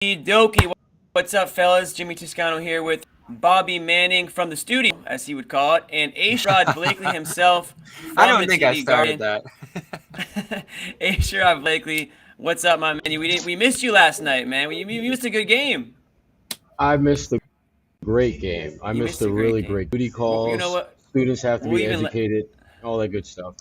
Dokie, what's up, fellas? Jimmy Toscano here with Bobby Manning from the studio, as he would call it, and Sherrod Blakely himself I from don't the think I TV started Garden. that. Sherrod Blakely, what's up, my man? We missed you last night, man. We missed a good game. I missed a great game. I You missed missed a a great really game. great duty Well, you know calls. what? Students have to We'll be even let. educated, all that good stuff.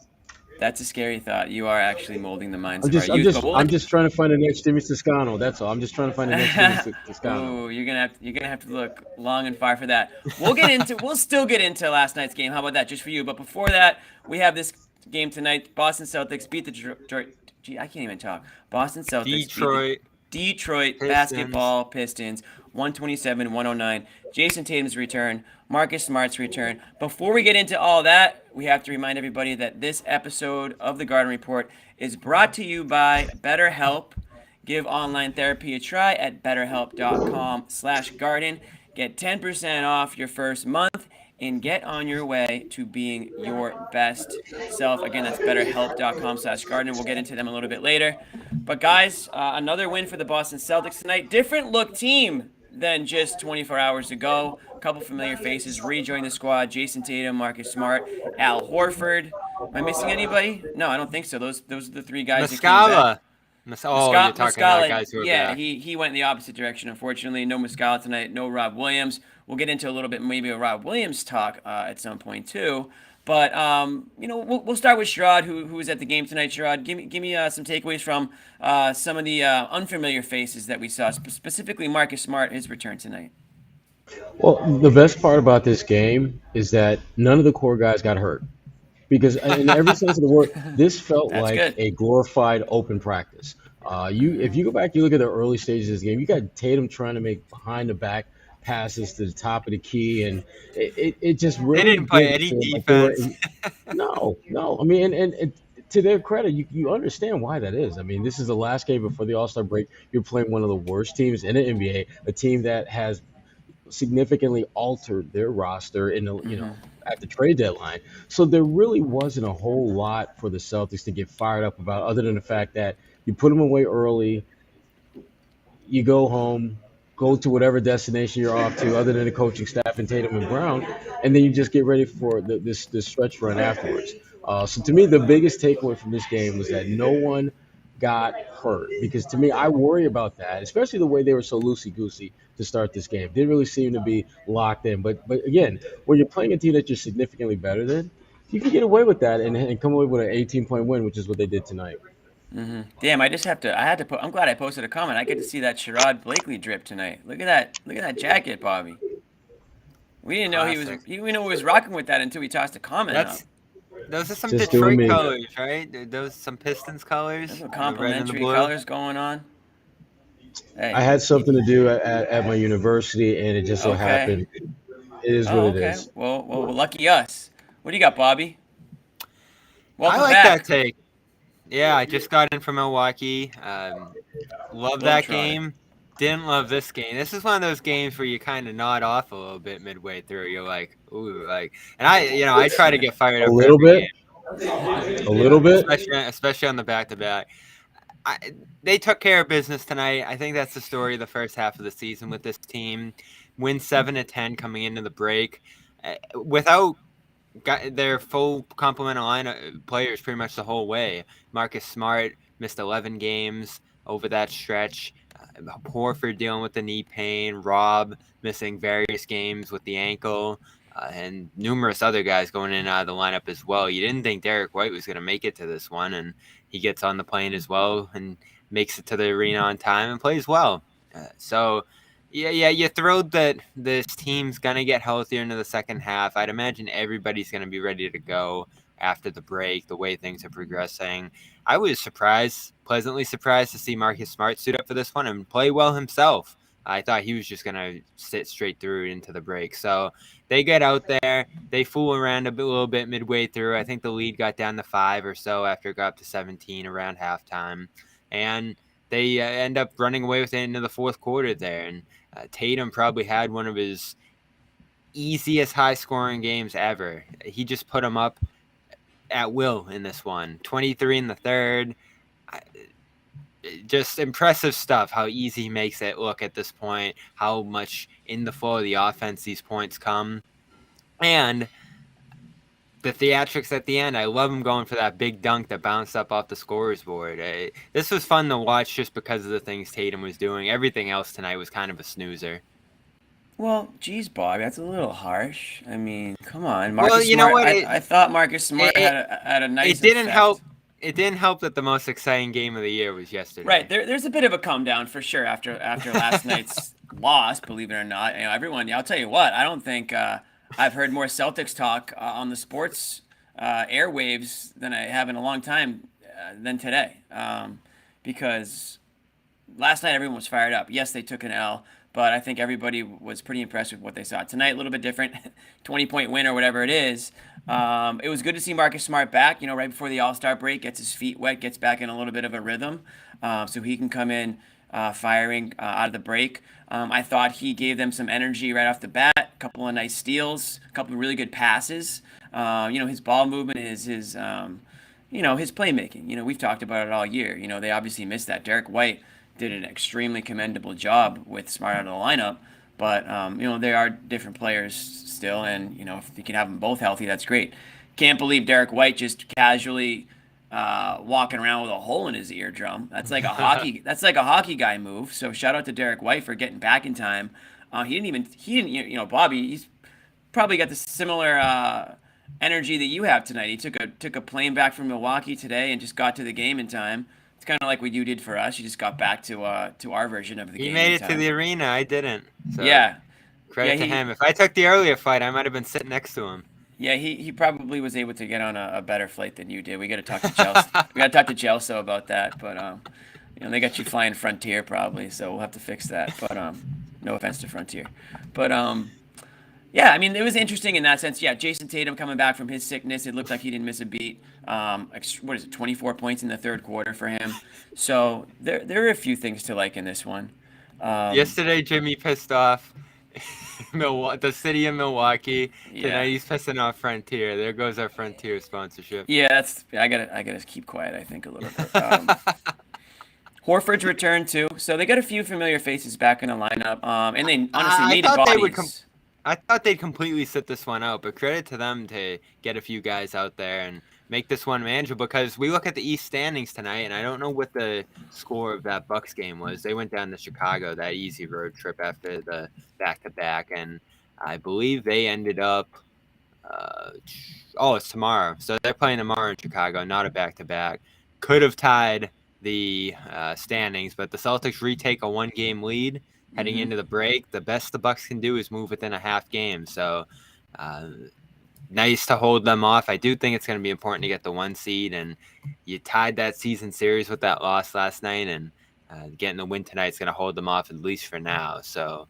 That's a scary thought. You are actually molding the minds I'm of our just, I'm youth, but just, we'll I'm let. just trying to find the next Jimmy Toscano. That's all. I'm just trying to find the next Jimmy Toscano. Oh, you're gonna have to look long and far for that. We'll still get into last night's game. How about that, just for you? But before that, we have this game tonight. Boston Celtics beat the Detroit. Gee, I can't even talk. Boston Celtics beat the Detroit Detroit Pistons. basketball Pistons 127-109. Jason Tatum's return, Marcus Smart's return. Before we get into all that, we have to remind everybody that this episode of the Garden Report is brought to you by BetterHelp. Give online therapy a try at betterhelp.com/garden. Get 10% off your first month and get on your way to being your best self. Again, that's betterhelp.com/garden. We'll get into them a little bit later. But guys, another win for the Boston Celtics tonight. Different look team than just 24 hours ago. A couple familiar faces rejoin the squad. Jason Tatum, Marcus Smart, Al Horford. Am I missing anybody? No, I don't think so. Those are the three guys that came back. Muscala. You're talking about Muscala, guys who are yeah, back. he went in the opposite direction. Unfortunately, no Muscala tonight. No Rob Williams. We'll get into a little bit maybe a Rob Williams talk at some point too. But we'll start with Sherrod, who was at the game tonight. Sherrod, give me some takeaways from some of the unfamiliar faces that we saw, specifically Marcus Smart, his return tonight. Well, the best part about this game is that none of the core guys got hurt. Because in every sense of the word, this felt That's like good. a glorified open practice. If you go back, you look at the early stages of this game. You got Tatum trying to make behind the back passes to the top of the key, and it just They really didn't play didn't any feel like they were. defense. No. I mean, and to their credit, you understand why that is. I mean, this is the last game before the All Star break. You're playing one of the worst teams in the NBA, a team that has significantly altered their roster in the at the trade deadline. So there really wasn't a whole lot for the Celtics to get fired up about, other than the fact that you put them away early, you go home, go to whatever destination you're off to, other than the coaching staff and Tatum and Brown, and then you just get ready for this stretch run afterwards. So to me, the biggest takeaway from this game was that no one got hurt, because to me, I worry about that, especially the way they were so loosey goosey to start this game. Didn't really seem to be locked in. But again, when you're playing a team that you're significantly better than, you can get away with that and come away with an 18-point win, which is what they did tonight. Damn, I just have to. I had to put. I'm glad I posted a comment. I get to see that Sherrod Blakely drip tonight. Look at that. Look at that jacket, Bobby. We didn't know he was. Classic. He didn't know he was rocking with that until we tossed a comment up. That's Those are some Just doing Detroit me. colors, right? Those some Pistons There's colors, some the red and the complimentary blue. colors going on. I Hey. had something to do at my university, and it just so Okay. happened. It is what Oh, it okay. is. Well, lucky us. What do you got, Bobby? I Welcome like that back. take. Yeah, I just got in from Milwaukee. Love that Globetrotter. game. Didn't love this game. This is one of those games where you kind of nod off a little bit midway through. You're like, ooh, like, and I try to get fired A up for little every bit, game. a little bit. Especially on the back-to-back. They took care of business tonight. I think that's the story of the first half of the season with this team. Win 7-10 coming into the break. Without their full complement of line players pretty much the whole way. Marcus Smart missed 11 games over that stretch. Horford dealing with the knee pain. Rob missing various games with the ankle. And numerous other guys going in and out of the lineup as well. You didn't think Derek White was going to make it to this one, and he gets on the plane as well and makes it to the arena on time and plays well. Yeah, you're thrilled that this team's going to get healthier into the second half. I'd imagine everybody's going to be ready to go after the break, the way things are progressing. I was pleasantly surprised to see Marcus Smart suit up for this one and play well himself. I thought he was just going to sit straight through into the break. So they get out there. They fool around little bit midway through. I think the lead got down to 5 or so after it got up to 17 around halftime. And they end up running away with it into the fourth quarter there. And Tatum probably had one of his easiest high-scoring games ever. He just put them up at will in this one. 23 in the third. just impressive stuff, how easy he makes it look at this point, how much in the flow of the offense these points come. And the theatrics at the end, I love him going for that big dunk that bounced up off the scorer's board. This was fun to watch just because of the things Tatum was doing. Everything else tonight was kind of a snoozer. Well, geez, Bobby, that's a little harsh. I mean, come on, Well, Marcus you know Smart. what? I thought Marcus Smart it- had a nice It didn't effect. help. It didn't help that the most exciting game of the year was yesterday. Right, there's a bit of a come down for sure after last night's loss. Believe it or not, everyone. I'll tell you what. I don't think I've heard more Celtics talk on the sports airwaves than I have in a long time than today. Because last night everyone was fired up. Yes, they took an L, but I think everybody was pretty impressed with what they saw. Tonight, a little bit different, 20-point win or whatever it is. It was good to see Marcus Smart back, right before the All-Star break, gets his feet wet, gets back in a little bit of a rhythm, so he can come in firing out of the break. I thought he gave them some energy right off the bat, a couple of nice steals, a couple of really good passes. His ball movement, his playmaking. We've talked about it all year. They obviously missed that. Derek White did an extremely commendable job with Smart out of the lineup, but they are different players still, and if you can have them both healthy, that's great. Can't believe Derek White just casually walking around with a hole in his eardrum. That's like a hockey guy move. So shout out to Derek White for getting back in time. He didn't. Bobby, he's probably got the similar energy that you have tonight. He took a plane back from Milwaukee today and just got to the game in time. It's kind of like what you did for us. You just got back to our version of the game. He made it to the arena. I didn't. So yeah. Credit to him. If I took the earlier flight, I might have been sitting next to him. Yeah, he probably was able to get on a better flight than you did. We got to talk to Chelsea. We got to talk to Chelsea about that. But they got you flying Frontier probably, so we'll have to fix that. But no offense to Frontier. But yeah, I mean, it was interesting in that sense. Yeah, Jason Tatum coming back from his sickness. It looked like he didn't miss a beat. What is it, 24 points in the third quarter for him. So there are a few things to like in this one. Yesterday, Jimmy pissed off the city of Milwaukee. Tonight, he's pissing off Frontier. There goes our Frontier sponsorship. Yeah, I gotta keep quiet, I think, a little bit. Horford's returned too, so they got a few familiar faces back in the lineup. And they honestly needed bodies. I thought they'd completely sit this one out, but credit to them to get a few guys out there and make this one manageable, because we look at the East standings tonight, and I don't know what the score of that Bucks game was. They went down to Chicago, that easy road trip after the back-to-back, and I believe they ended up it's tomorrow. So they're playing tomorrow in Chicago, not a back-to-back. Could have tied the standings, but the Celtics retake a one-game lead heading into the break. The best the Bucks can do is move within a half game. So nice to hold them off. I do think it's going to be important to get the 1 seed, and you tied that season series with that loss last night, and getting the win tonight is going to hold them off, at least for now. So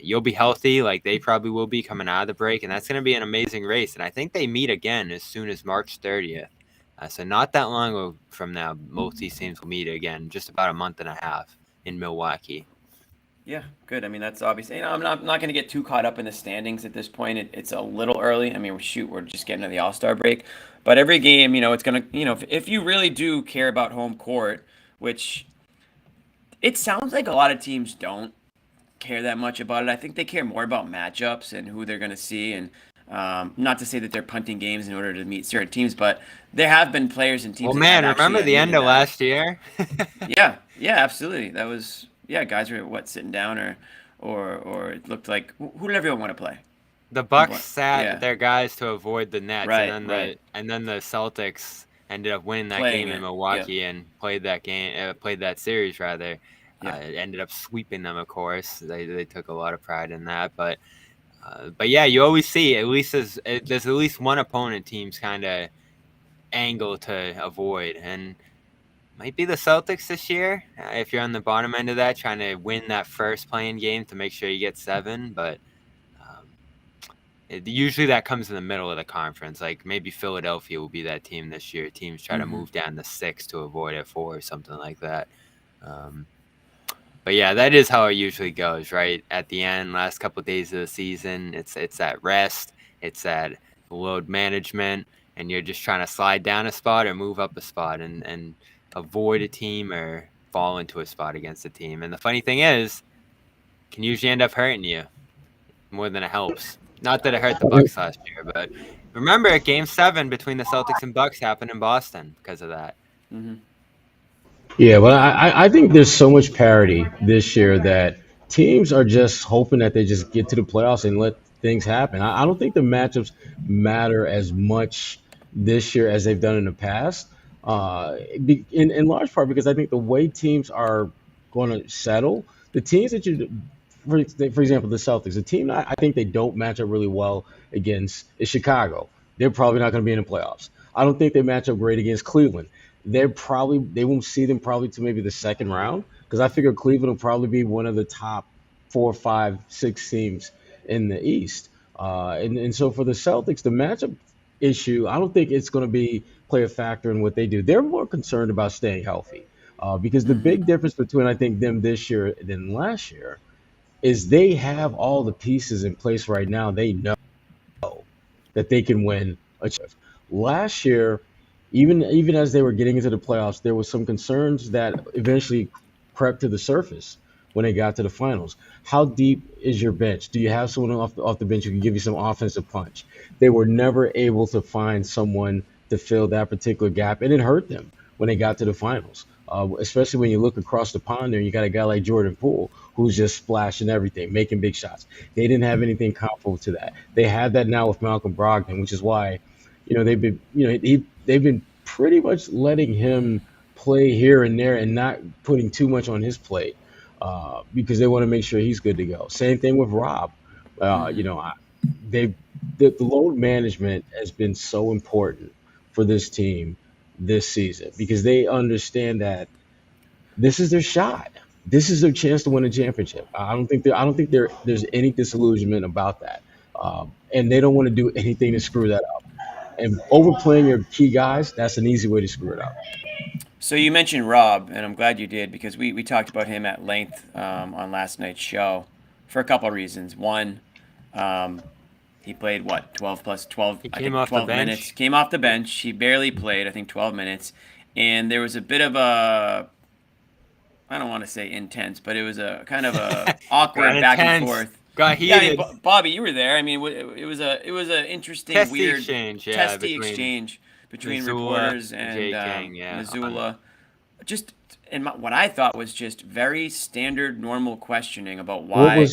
you'll be healthy like they probably will be coming out of the break, and that's going to be an amazing race. And I think they meet again as soon as March 30th. So not that long from now, most of these teams will meet again, just about a month and a half in Milwaukee. Yeah, good. I mean, that's obviously, I'm not going to get too caught up in the standings at this point. It's a little early. I mean, we're just getting to the All-Star break. But every game, it's going to, if you really do care about home court, which it sounds like a lot of teams don't care that much about it. I think they care more about matchups and who they're going to see. And not to say that they're punting games in order to meet certain teams, but there have been players and teams. Well, man, remember the end of last year? Yeah, absolutely. That was... Yeah, guys were sitting down or it looked like who did everyone want to play? The Bucks sat their guys to avoid the Nets, and then the Celtics ended up winning that game in Milwaukee and played that series rather. Ended up sweeping them, of course. They took a lot of pride in that, but yeah, you always see there's at least one opponent teams kind of angle to avoid, and might be the Celtics this year, if you're on the bottom end of that, trying to win that first playing game to make sure you get 7. But usually that comes in the middle of the conference. Like maybe Philadelphia will be that team this year. Teams try to move down to 6 to avoid a 4 or something like that. But yeah, that is how it usually goes, right? At the end, last couple of days of the season, it's that rest, it's that load management, and you're just trying to slide down a spot or move up a spot and avoid a team or fall into a spot against the team. And the funny thing is, it can usually end up hurting you more than it helps. Not that it hurt the Bucks last year, but remember, Game 7 between the Celtics and Bucks happened in Boston because of that. Mm-hmm. Yeah, but I think there's so much parity this year that teams are just hoping that they just get to the playoffs and let things happen. I don't think the matchups matter as much this year as they've done in the past, in large part because I think the way teams are going to settle, the teams that for example, the Celtics, the team I think they don't match up really well against is Chicago. They're probably not going to be in the playoffs. I don't think they match up great against Cleveland. They won't see them probably to maybe the second round because I figure Cleveland will probably be one of the top 4, 5, 6 teams in the East. And so for the Celtics, the matchup issue, I don't think it's going to be play a factor in what they do. They're more concerned about staying healthy because the big difference between I think them this year than last year is they have all the pieces in place right now. They know that they can win a championship. Last year, even as they were getting into the playoffs, there was some concerns that eventually crept to the surface when they got to the finals. How deep is your bench? Do you have someone off the bench who can give you some offensive punch? They were never able to find someone to fill that particular gap, and it hurt them when they got to the finals. Especially when you look across the pond there, you got a guy like Jordan Poole who's just splashing everything, making big shots. They didn't have anything comparable to that. They have that now with Malcolm Brogdon, which is why, they've been pretty much letting him play here and there and not putting too much on his plate because they want to make sure he's good to go. Same thing with Rob. The load management has been so important for this team this season because they understand that this is their shot. This is their chance to win a championship. I don't think there's any disillusionment about that, and they don't want to do anything to screw that up. And overplaying your key guys, that's an easy way to screw it up. So you mentioned Rob, and I'm glad you did because we talked about him at length on last night's show for a couple of reasons. One, he played 12 plus 12, He I came think off the 12 bench. minutes. Came off the bench. He barely played, I think 12 minutes. And there was a bit of a, I don't want to say intense, but it was a kind of a awkward Got back and intense. forth. Got Yeah, I heated. mean, Bobby, you were there. I mean, it was a interesting, Testy weird, exchange, testy between exchange between Missoula reporters and and Jay King, Missoula. Just and what I thought was just very standard, normal questioning about why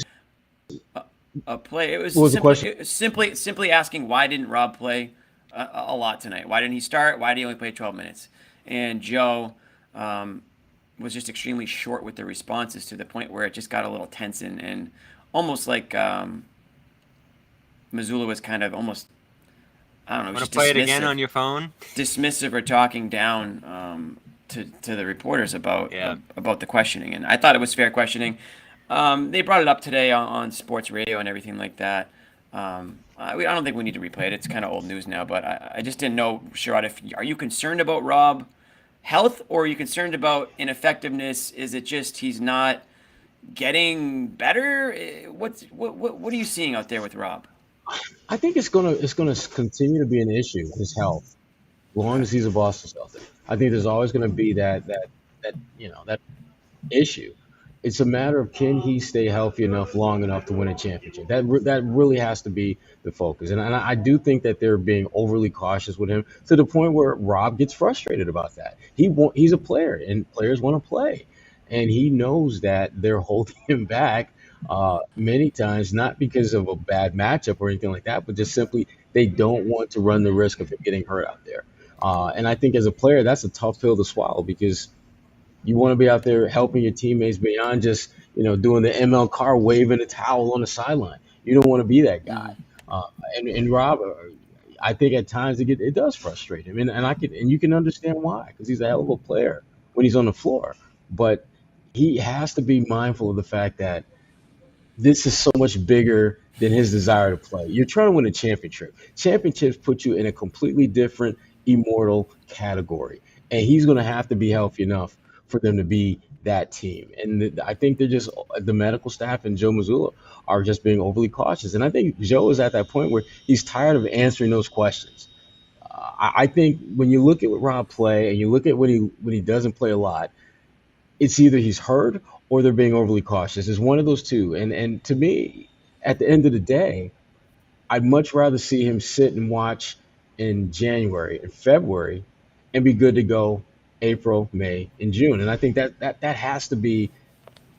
a play. It was What was the question? it was simply asking why didn't Rob play a lot tonight? Why didn't he start? Why did he only play 12 minutes? And Joe was just extremely short with the responses to the point where it just got a little tense and almost like Missoula was kind of almost, I don't know, Want just to play it again dismissive. on your phone? Dismissive or talking down to the reporters about Yeah. about the questioning, and I thought it was fair questioning. They brought it up today on sports radio and everything like that. I don't think we need to replay it. It's kind of old news now, but I just didn't know, Sherrod, are you concerned about Rob health or are you concerned about ineffectiveness? Is it just he's not getting better? What are you seeing out there with Rob? I think it's gonna continue to be an issue, his health, as long as he's a Boston Celtic. I think there's always gonna be that issue. It's a matter of can he stay healthy enough long enough to win a championship. That really has to be the focus. And I do think that they're being overly cautious with him to the point where Rob gets frustrated about that. He's a player and players want to play, and he knows that they're holding him back many times, not because of a bad matchup or anything like that, but just simply they don't want to run the risk of him getting hurt out there. And I think as a player, that's a tough pill to swallow because you want to be out there helping your teammates beyond just doing the ML car waving a towel on the sideline. You don't want to be that guy. And Rob, I think at times it does frustrate him, and you can understand why because he's a hell of a player when he's on the floor, but he has to be mindful of the fact that this is so much bigger than his desire to play. You're trying to win a championship. Championships put you in a completely different immortal category, and he's going to have to be healthy enough for them to be that team. And I think they're just the medical staff and Joe Mazzulla are just being overly cautious. And I think Joe is at that point where he's tired of answering those questions. I think when you look at Rob play and you look at when he doesn't play a lot, it's either he's hurt or they're being overly cautious. It's one of those two. And to me, at the end of the day, I'd much rather see him sit and watch in January and February and be good to go April, May, and June. And I think that has to be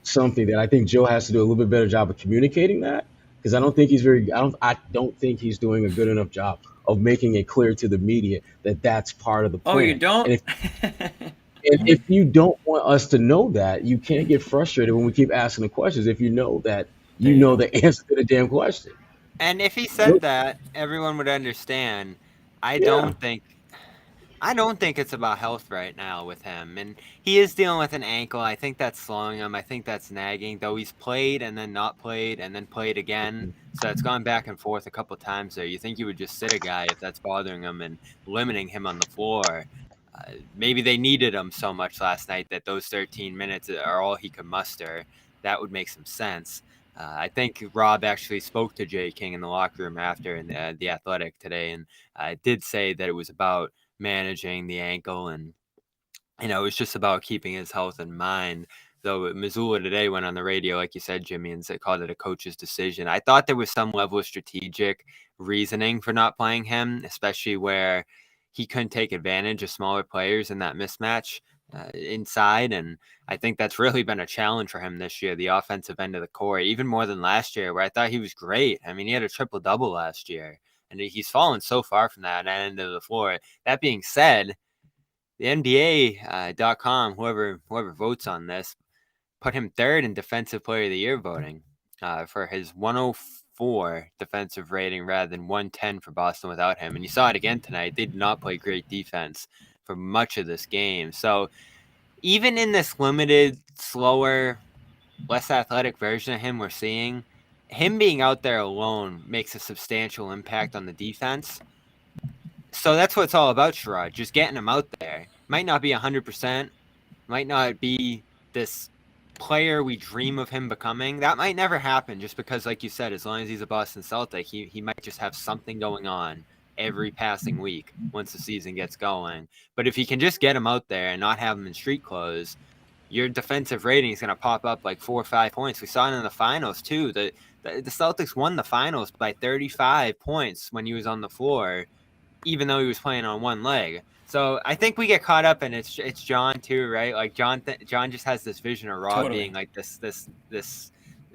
something that I think Joe has to do a little bit better job of communicating that, because I don't think he's doing a good enough job of making it clear to the media that that's part of the Oh, you plan. don't? And if you don't want us to know that, you can't get frustrated when we keep asking the questions. If you know that There you you know go. the answer to the damn question. And if he Nope. said that, everyone would understand. I Yeah. don't think I don't think it's about health right now with him. And he is dealing with an ankle. I think that's slowing him. I think that's nagging, though he's played and then not played and then played again. So it's gone back and forth a couple times there. You think you would just sit a guy if that's bothering him and limiting him on the floor. Maybe they needed him so much last night that those 13 minutes are all he could muster. That would make some sense. I think Rob actually spoke to Jay King in the locker room after in the Athletic today, and did say that it was about managing the ankle, and it was just about keeping his health in mind. Though Missoula today went on the radio, like you said, Jimmy, and called it a coach's decision. I thought there was some level of strategic reasoning for not playing him, especially where he couldn't take advantage of smaller players in that mismatch inside. And I think that's really been a challenge for him this year, the offensive end of the court, even more than last year, where I thought he was great. I mean, he had a triple-double last year, and he's fallen so far from that end of the floor. That being said, the NBA.com, whoever votes on this, put him third in Defensive Player of the Year voting for his 104 defensive rating rather than 110 for Boston without him. And you saw it again tonight. They did not play great defense for much of this game. So even in this limited, slower, less athletic version of him we're seeing, him being out there alone makes a substantial impact on the defense. So that's what it's all about, Sherrod. Just getting him out there. Might not be 100%. Might not be this player we dream of him becoming. That might never happen just because, like you said, as long as he's a Boston Celtic, he might just have something going on every passing week once the season gets going. But if you can just get him out there and not have him in street clothes, your defensive rating is going to pop up like 4 or 5 points. We saw it in the finals, too. The Celtics won the finals by 35 points when he was on the floor, even though he was playing on one leg. So I think we get caught up, and it's John too, right? Like John just has this vision of Raw Totally. being like this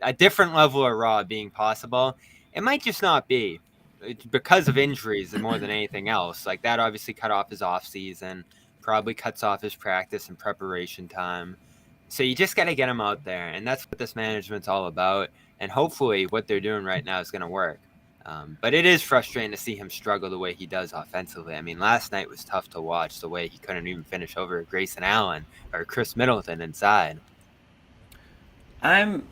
a different level of Raw being possible. It might just not be. It's because of injuries and more than anything else. Like that obviously cut off his off season, probably cuts off his practice and preparation time. So you just got to get him out there, and that's what this management's all about. And hopefully, what they're doing right now is going to work. But it is frustrating to see him struggle the way he does offensively. I mean, last night was tough to watch, the way he couldn't even finish over Grayson Allen or Chris Middleton inside. I'm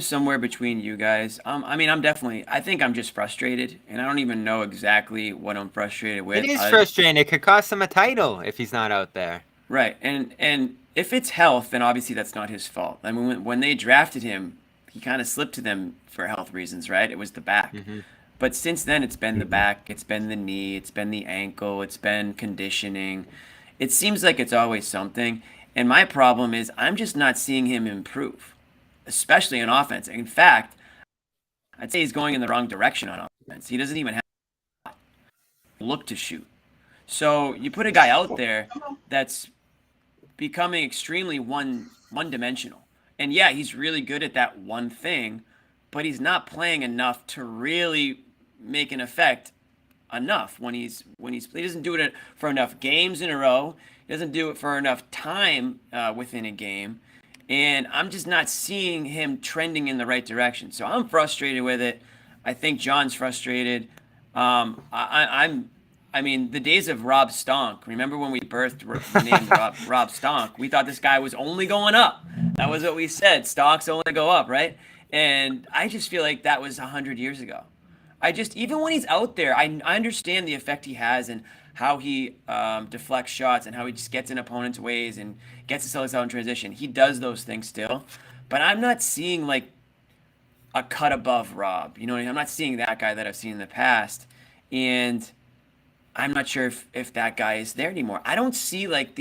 somewhere between you guys. I mean, I think I'm just frustrated, and I don't even know exactly what I'm frustrated with. It is frustrating. It could cost him a title if he's not out there. Right, and if it's health, then obviously that's not his fault. I mean, when they drafted him, he kind of slipped to them for health reasons, right? It was the back. Mm-hmm. But since then, it's been the back, it's been the knee, it's been the ankle, it's been conditioning. It seems like it's always something. And my problem is I'm just not seeing him improve, especially in offense. In fact, I'd say he's going in the wrong direction on offense. He doesn't even have look to shoot. So you put a guy out there that's becoming extremely one-dimensional. And yeah, he's really good at that one thing, but he's not playing enough to really make an effect enough when he doesn't do it for enough games in a row. He doesn't do it for enough time within a game. And I'm just not seeing him trending in the right direction. So I'm frustrated with it. I think John's frustrated. I mean, the days of Rob Stonk. Remember when we birthed the name Rob Stonk? We thought this guy was only going up. That was what we said. Stonks only go up, right? And I just feel like that was 100 years ago. Even when he's out there, I understand the effect he has and how he deflects shots and how he just gets in opponents' ways and gets the Celtics out in transition. He does those things still. But I'm not seeing like a cut above Rob. You know what I mean? I'm not seeing that guy that I've seen in the past. And I'm not sure if that guy is there anymore. I don't see like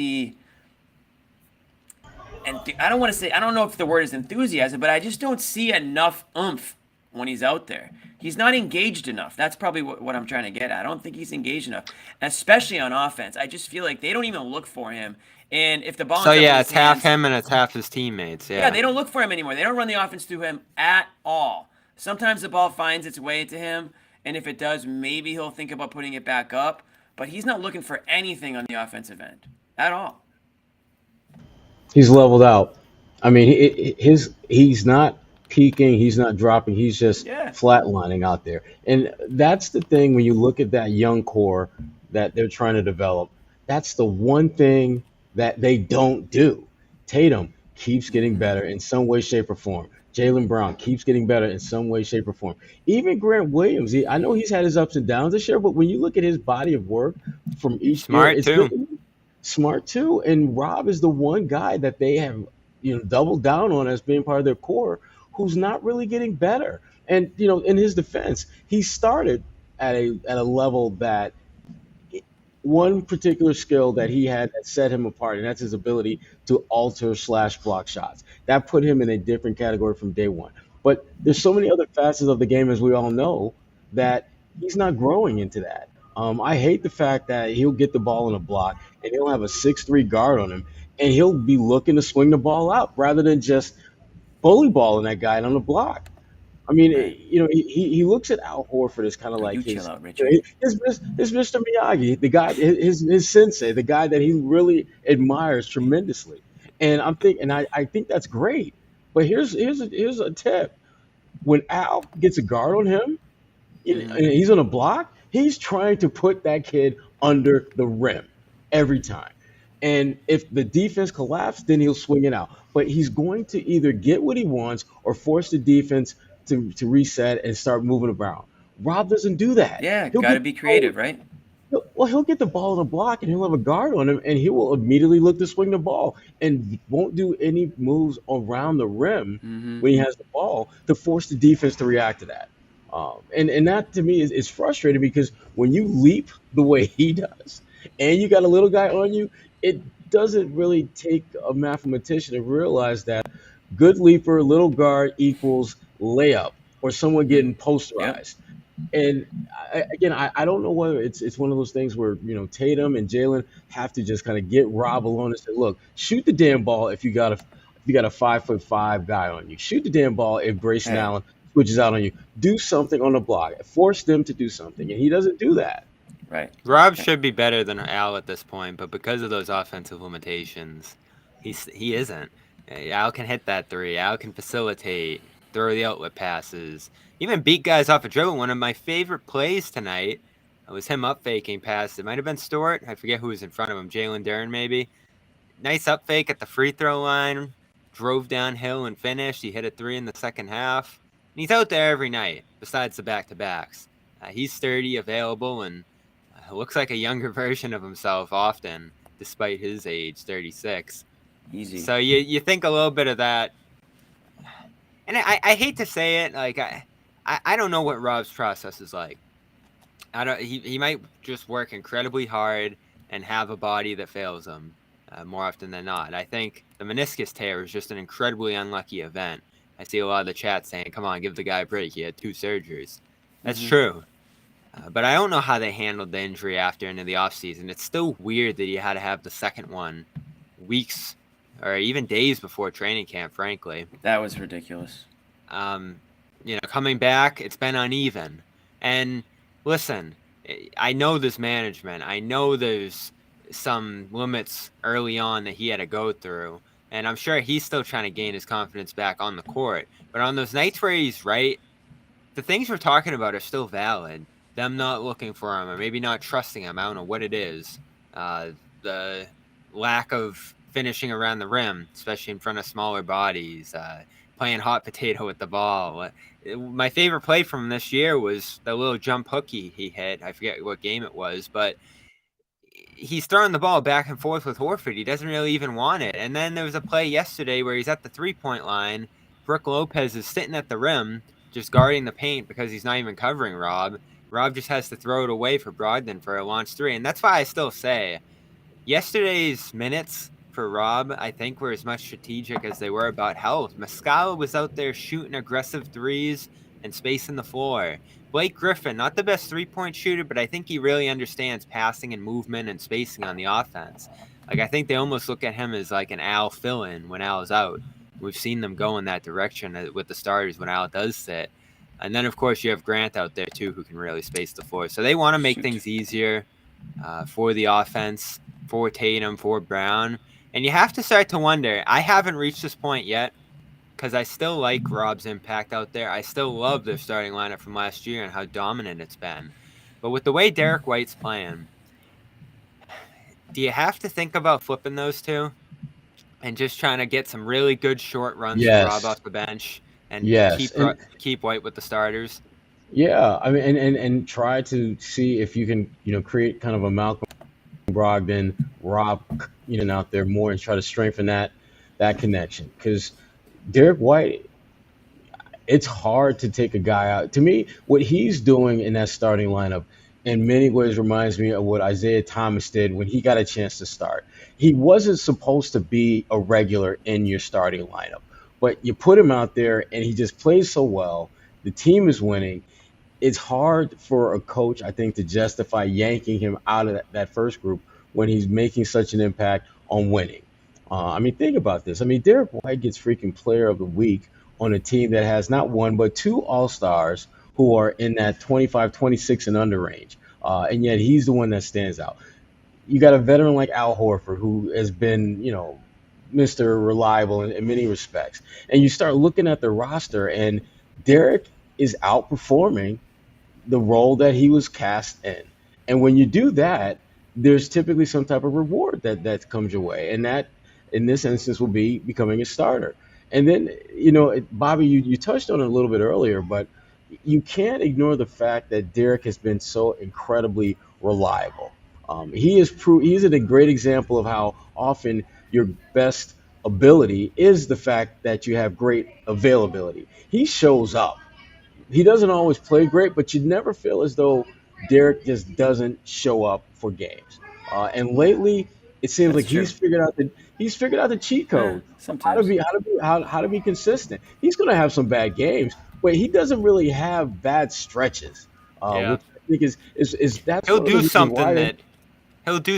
I don't want to say, I don't know if the word is enthusiasm, but I just don't see enough oomph when he's out there. He's not engaged enough. That's probably what I'm trying to get at. I don't think he's engaged enough, especially on offense. I just feel like they don't even look for him. And if the ball So ends up in yeah, his it's half hands, him and it's half his teammates. yeah, they don't look for him anymore. They don't run the offense through him at all. Sometimes the ball finds its way to him, and if it does, maybe he'll think about putting it back up. But he's not looking for anything on the offensive end at all. He's leveled out. I mean, he's not peaking, he's not dropping, he's just Yeah. flatlining out there. And that's the thing when you look at that young core that they're trying to develop. That's the one thing that they don't do. Tatum keeps getting better in some way, shape, or form. Jaylen Brown keeps getting better in some way, shape, or form. Even Grant Williams, I know he's had his ups and downs this year, but when you look at his body of work from each year, Smart it's too. good. Smart too. And Rob is the one guy that they have, doubled down on as being part of their core, who's not really getting better. And in his defense, he started at a level that one particular skill that he had that set him apart, and that's his ability to alter slash block shots. That put him in a different category from day one. But there's so many other facets of the game, as we all know, that he's not growing into that. I hate the fact that he'll get the ball in a block and he'll have a 6'3" guard on him, and he'll be looking to swing the ball out rather than just bully balling that guy on the block. I mean, Right. he looks at Al Horford as kind of like You chill his, out, Richard. his Mr. Miyagi, the guy, his sensei, the guy that he really admires tremendously. And I think that's great. But here's a tip: when Al gets a guard on him, and he's on a block, he's trying to put that kid under the rim every time. And if the defense collapses, then he'll swing it out. But he's going to either get what he wants or force the defense to reset and start moving around. Rob doesn't do that. Yeah, He'll got to get be the creative, ball, right? he'll get the ball in the block and he'll have a guard on him and he will immediately look to swing the ball and won't do any moves around the rim when he has the ball to force the defense to react to that. And that to me is frustrating because when you leap the way he does and you got a little guy on you, it doesn't really take a mathematician to realize that good leaper, little guard equals layup or someone getting Yep. posterized. And again, I don't know whether it's one of those things where Tatum and Jalen have to just kind of get Rob alone and say, look, shoot the damn ball if you got a 5'5" guy on you. Shoot the damn ball if Grayson Hey. Allen switches out on you. Do something on the block. Force them to do something, and he doesn't do that. Right. Rob should be better than Al at this point, but because of those offensive limitations, he isn't. Al can hit that three. Al can facilitate, throw the outlet passes, even beat guys off a dribble. One of my favorite plays tonight was him up faking past. It might have been Stewart. I forget who was in front of him. Jalen Duren maybe. Nice up fake at the free throw line. Drove downhill and finished. He hit a three in the second half. And he's out there every night besides the back-to-backs. He's sturdy, available, and looks like a younger version of himself often, despite his age, 36. Easy. So you think a little bit of that. And I hate to say it, like I don't know what Rob's process is like. He might just work incredibly hard and have a body that fails him more often than not. I think the meniscus tear is just an incredibly unlucky event. I see a lot of the chat saying, come on, give the guy a break. He had 2 surgeries. That's true. But I don't know how they handled the injury after into the offseason. It's still weird that he had to have the second one weeks or even days before training camp, frankly. That was ridiculous. Coming back, it's been uneven. And listen, I know this management. I know there's some limits early on that he had to go through. And I'm sure he's still trying to gain his confidence back on the court. But on those nights where he's right, the things we're talking about are still valid. Them not looking for him or maybe not trusting him. I don't know what it is. The lack of finishing around the rim, especially in front of smaller bodies, playing hot potato with the ball. My favorite play from this year was the little jump hook he hit. I forget what game it was, but he's throwing the ball back and forth with Horford. He doesn't really even want it. And then there was a play yesterday where he's at the three-point line. Brook Lopez is sitting at the rim, just guarding the paint because he's not even covering Rob. Rob just has to throw it away for Brogdon for a launch three. And that's why I still say yesterday's minutes for Rob, I think, were as much strategic as they were about health. Muscala was out there shooting aggressive threes and spacing the floor. Blake Griffin, not the best three-point shooter, but I think he really understands passing and movement and spacing on the offense. Like, I think they almost look at him as like an Al fill-in when Al's out. We've seen them go in that direction with the starters when Al does sit. And then, of course, you have Grant out there, too, who can really space the floor. So they want to make things easier for the offense, for Tatum, for Brown. And you have to start to wonder, I haven't reached this point yet, because I still like Rob's impact out there. I still love their starting lineup from last year and how dominant it's been. But with the way Derek White's playing, do you have to think about flipping those two and just trying to get some really good short runs for Rob off the bench and keep White with the starters? Yeah, I mean, and try to see if you can, create kind of a Malcolm Brogdon, Rob, out there more and try to strengthen that connection. Because Derek White, it's hard to take a guy out. To me, what he's doing in that starting lineup in many ways reminds me of what Isaiah Thomas did when he got a chance to start. He wasn't supposed to be a regular in your starting lineup, but you put him out there and he just plays so well. The team is winning. It's hard for a coach, I think, to justify yanking him out of that first group when he's making such an impact on winning. Think about this. Derek White gets freaking player of the week on a team that has not one, but two All-Stars who are in that 25, 26 and under range. And yet he's the one that stands out. You got a veteran like Al Horford who has been, Mr. Reliable in many respects. And you start looking at the roster and Derek is outperforming the role that he was cast in. And when you do that, there's typically some type of reward that comes your way. And that, in this instance, will be becoming a starter. And then, Bobby, you touched on it a little bit earlier, but you can't ignore the fact that Derek has been so incredibly reliable. He is a great example of how often your best ability is the fact that you have great availability. He shows up. He doesn't always play great, but you never feel as though Derek just doesn't show up for games. And lately, it seems like he's figured out the cheat code. How to be consistent. He's going to have some bad games, but he doesn't really have bad stretches. Which I think is that's he'll do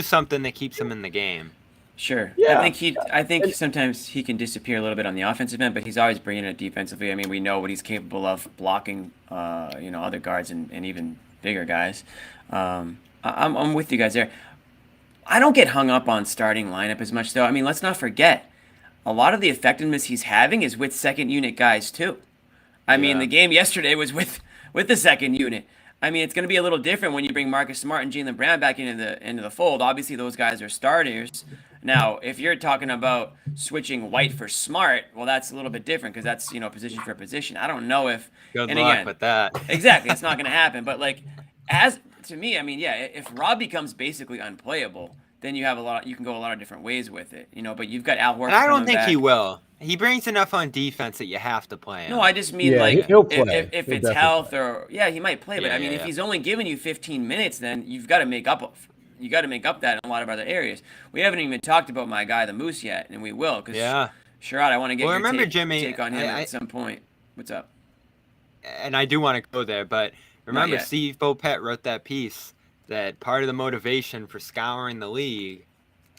something that keeps him in the game. Sure. Yeah. I think sometimes he can disappear a little bit on the offensive end, but he's always bringing it defensively. We know what he's capable of blocking, other guards and even bigger guys. I'm with you guys there. I don't get hung up on starting lineup as much, though. Let's not forget, a lot of the effectiveness he's having is with second unit guys too. The game yesterday was with the second unit. It's going to be a little different when you bring Marcus Smart and Jaylen Brown back into the fold. Obviously, those guys are starters. Now, if you're talking about switching White for Smart, well, that's a little bit different because that's position for position. I don't know if good luck with that. Exactly, it's not going to happen. But to me, if Rob becomes basically unplayable, then you can go a lot of different ways with it. But you've got Al Horford. And I don't think he will. He brings enough on defense that you have to play him. No, I just mean he'll play. If it's health or he might play. But if he's only giving you 15 minutes, then you've got to make up. You got to make up that in a lot of other areas. We haven't even talked about my guy, the Moose, yet, and we will. Because Sherrod, I want to get your take on him at some point. What's up? And I do want to go there, but remember, Steve Bopet wrote that piece that part of the motivation for scouring the league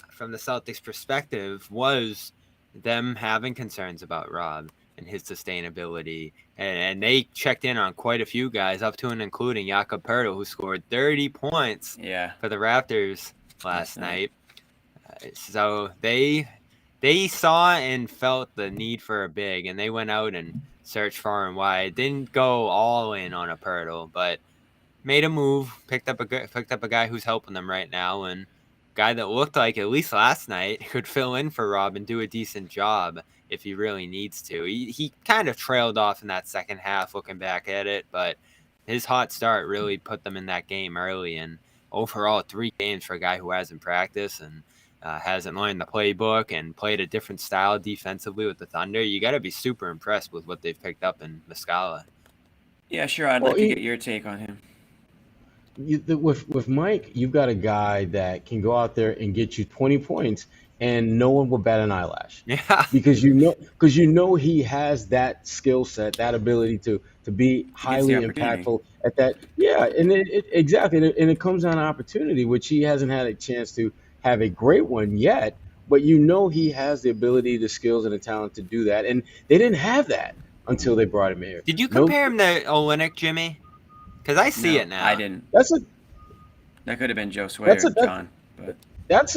from the Celtics' perspective was them having concerns about Rob and his sustainability. And they checked in on quite a few guys, up to and including Jakob Poeltl, who scored 30 points for the Raptors last night. So they saw and felt the need for a big, and they went out and searched far and wide. Didn't go all in on a Poeltl, but made a move, picked up a guy who's helping them right now, and guy that looked like, at least last night, could fill in for Rob and do a decent job if he really needs to. He kind of trailed off in that second half looking back at it, but his hot start really put them in that game early. And overall, 3 games for a guy who hasn't practiced and hasn't learned the playbook and played a different style defensively with the Thunder. You got to be super impressed with what they've picked up in Muscala. Yeah, sure. I'd like to get your take on him. With Mike, you've got a guy that can go out there and get you 20 points and no one would bat an eyelash. Yeah. Because he has that skill set, that ability to be He gets the highly opportunity. impactful at that. Yeah, and exactly, and it comes down to opportunity, which he hasn't had a chance to have a great one yet. But he has the ability, the skills, and the talent to do that, and they didn't have that until they brought him here. Did you No, compare him to Olynyk, Jimmy? Because I see No, it now. I didn't. that's a That could have been Josue that's or a that, John. But that's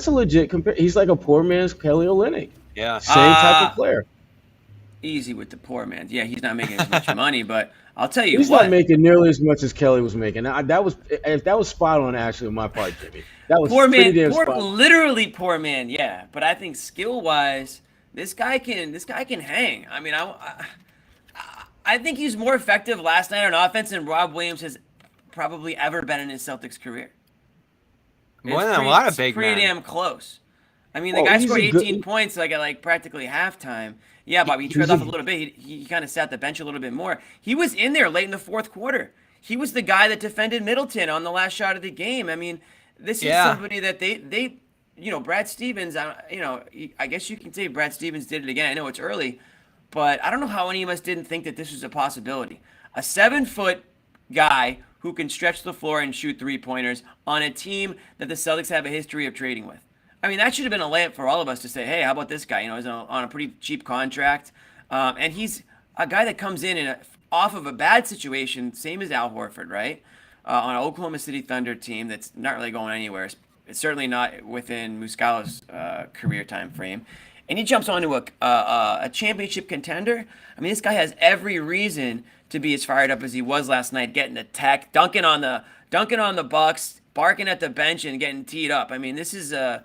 a legit compare. He's like a poor man's Kelly Olynyk, Yeah. same type of player. easy with the poor man. Yeah, he's not making as much money, but I'll tell you He's what. not making nearly as much as Kelly was making. Now, that was spot on actually on my part, Jimmy. That was Poor pretty man, damn spot on. literally poor man. Yeah, but I think skill wise, this guy can hang. I mean, I think he's more effective last night on offense than Rob Williams has probably ever been in his Celtics career. More than a lot of big It's pretty men. damn close. I mean, the Well, guy he's scored a good- 18 points at practically halftime. Yeah, Bobby, he trailed off a little bit. He kind of sat the bench a little bit more. He was in there late in the fourth quarter. He was the guy that defended Middleton on the last shot of the game. I mean, this is somebody that they Brad Stevens, I guess you can say Brad Stevens did it again. I know it's early, but I don't know how any of us didn't think that this was a possibility. A 7-foot guy who can stretch the floor and shoot three-pointers on a team that the Celtics have a history of trading with. I mean, that should have been a layup for all of us to say, hey, how about this guy? He's on a pretty cheap contract. And he's a guy that comes in off of a bad situation, same as Al Horford, right? On an Oklahoma City Thunder team that's not really going anywhere. It's certainly not within Muscala's career time frame. And he jumps onto a championship contender. I mean, this guy has every reason to be as fired up as he was last night, getting attacked, dunking on the Bucks, barking at the bench and getting teed up. I mean, this is a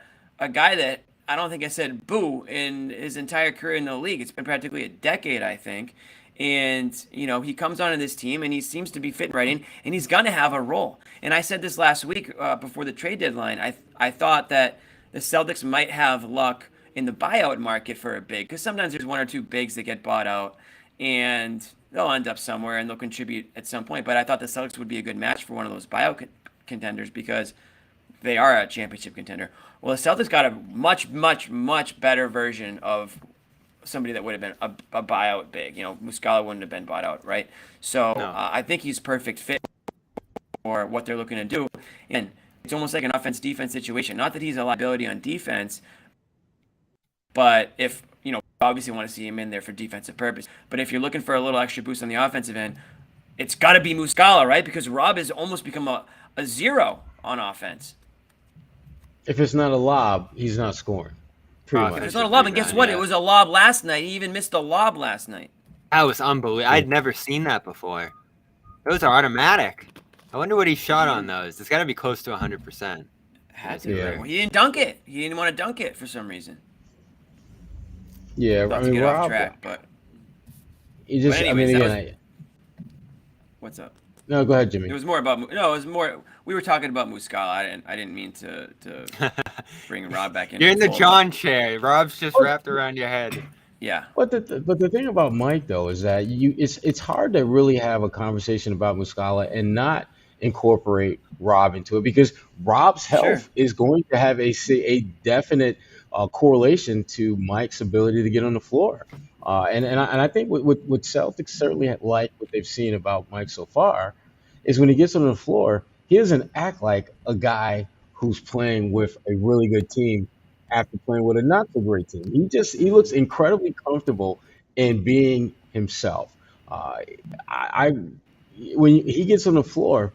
guy that I don't think I said boo in his entire career in the league. It's been practically a decade, I think. And, he comes onto this team and he seems to be fitting right in, and he's going to have a role. And I said this last week before the trade deadline. I thought that the Celtics might have luck in the buyout market for a big, because sometimes there's one or two bigs that get bought out and they'll end up somewhere and they'll contribute at some point. But I thought the Celtics would be a good match for one of those buyout contenders because they are a championship contender. Well, the Celtics got a much, much, much better version of somebody that would have been a buyout big. Muscala wouldn't have been bought out, right? So No. I think he's perfect fit for what they're looking to do. And it's almost like an offense-defense situation. Not that he's a liability on defense, but if, obviously want to see him in there for defensive purpose. But if you're looking for a little extra boost on the offensive end, it's got to be Muscala, right? Because Rob has almost become a zero on offense. If it's not a lob, he's not scoring. Pretty If much. If it's not a lob, and guess what? Yeah. It was a lob last night. He even missed a lob last night. That was unbelievable. I'd never seen that before. Those are automatic. I wonder what he shot on those. It's got to be close to 100%. Had to. Yeah. Well, he didn't dunk it. He didn't want to dunk it for some reason. Yeah, Not I to mean, get off Rob, track, but he just, But anyways, I mean, that again, what's up? no, go ahead, Jimmy. It was more about we were talking about Muscala. I didn't mean to bring Rob back in. You're in the fold, John chair. Rob's just wrapped around your head. Yeah. But the thing about Mike though is that it's hard to really have a conversation about Muscala and not incorporate Rob into it because Rob's health Sure. is going to have a definite correlation to Mike's ability to get on the floor. And I think what Celtics certainly like what they've seen about Mike so far is when he gets on the floor, he doesn't act like a guy who's playing with a really good team after playing with a not so great team. He looks incredibly comfortable in being himself. When he gets on the floor,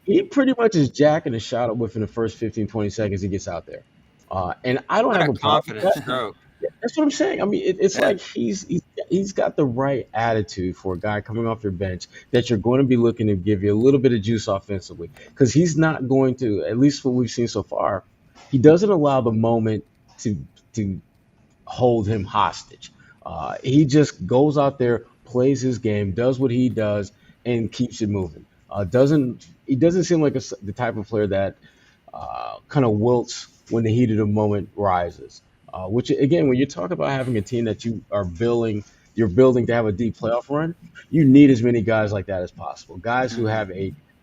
he pretty much is jacking a shot up within the first 15, 20 seconds he gets out there. And I don't What have a a problem with confident that. stroke. That's what I'm saying. I mean, it's Yeah. like he's got the right attitude for a guy coming off your bench that you're going to be looking to give you a little bit of juice offensively because he's not going to, at least what we've seen so far, he doesn't allow the moment to hold him hostage. He just goes out there, plays his game, does what he does, and keeps it moving. He doesn't seem like the type of player that kind of wilts when the heat of the moment rises. Which again, when you're talking about having a team that you're building to have a deep playoff run, you need as many guys like that as possible. Guys who have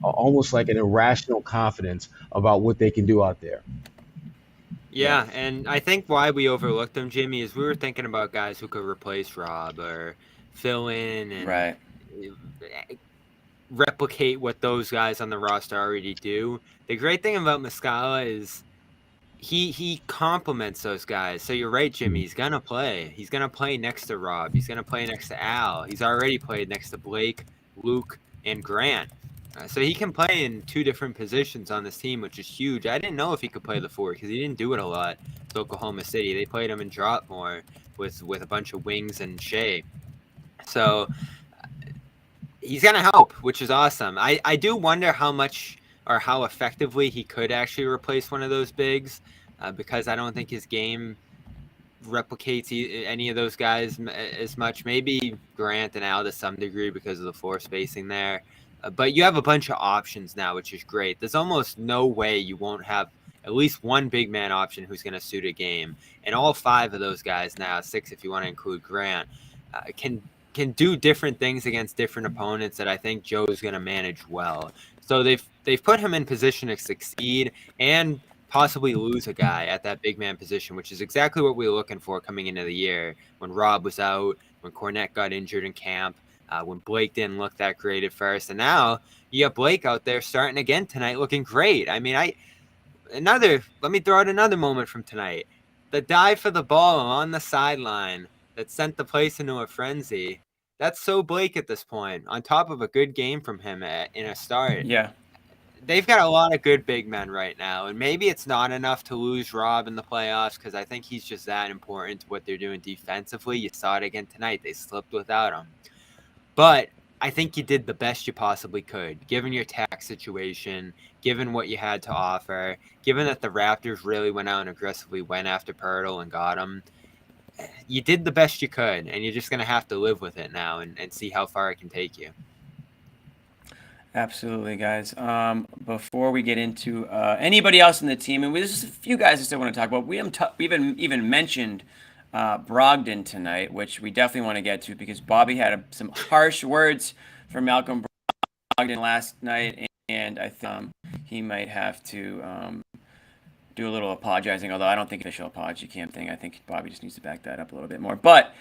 almost like an irrational confidence about what they can do out there. Yeah, and I think why we overlooked him, Jimmy, is we were thinking about guys who could replace Rob or fill in and Right. replicate what those guys on the roster already do. The great thing about Muscala is he complements those guys. So you're right, Jimmy. He's gonna play. He's gonna play next to Rob. He's gonna play next to Al. He's already played next to Blake, Luke, and Grant. So he can play in 2 different positions on this team, which is huge. I didn't know if he could play the 4 because he didn't do it a lot with Oklahoma City. They played him in drop more with a bunch of wings and Shea. So he's going to help, which is awesome. I do wonder how much or how effectively he could actually replace one of those bigs because I don't think his game replicates any of those guys as much. Maybe Grant and Al to some degree because of the floor spacing there. But you have a bunch of options now, which is great. There's almost no way you won't have at least one big man option who's going to suit a game. And all 5 of those guys now, 6 if you want to include Grant, can do different things against different opponents that I think Joe's going to manage well. So they've put him in position to succeed and possibly lose a guy at that big man position, which is exactly what we were looking for coming into the year when Rob was out, when Cornette got injured in camp. When Blake didn't look that great at first. And now you have Blake out there starting again tonight looking great. I mean, let me throw out another moment from tonight. The dive for the ball on the sideline that sent the place into a frenzy. That's so Blake at this point, on top of a good game from him in a start. Yeah. They've got a lot of good big men right now, and maybe it's not enough to lose Rob in the playoffs because I think he's just that important to what they're doing defensively. You saw it again tonight. They slipped without him. But I think you did the best you possibly could, given your tax situation, given what you had to offer, given that the Raptors really went out and aggressively went after Pirtle and got him. You did the best you could, and you're just going to have to live with it now and see how far it can take you. Absolutely, guys. Before we get into anybody else in the team, and there's a few guys I still want to talk about. We haven't even mentioned Brogdon tonight, which we definitely want to get to because Bobby had some harsh words for Malcolm Brogdon last night, and I think he might have to do a little apologizing, although I don't think official apology camp thing. I think Bobby just needs to back that up a little bit more. But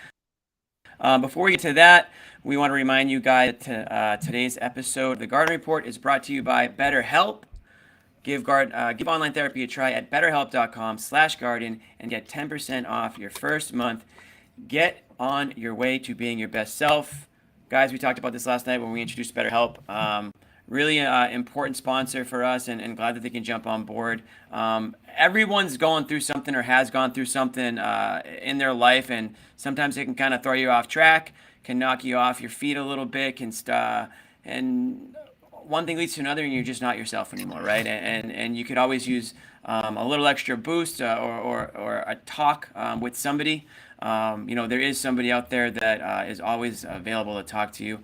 before we get to that, we want to remind you guys that today's episode of the Garden Report is brought to you by BetterHelp. Give online therapy a try at betterhelp.com/garden and get 10% off your first month. Get on your way to being your best self. Guys, we talked about this last night when we introduced BetterHelp. Really important sponsor for us and glad that they can jump on board. Everyone's going through something or has gone through something in their life, and sometimes it can kind of throw you off track, can knock you off your feet a little bit, and one thing leads to another, and you're just not yourself anymore, right? And you could always use a little extra boost or a talk with somebody. There is somebody out there that is always available to talk to you.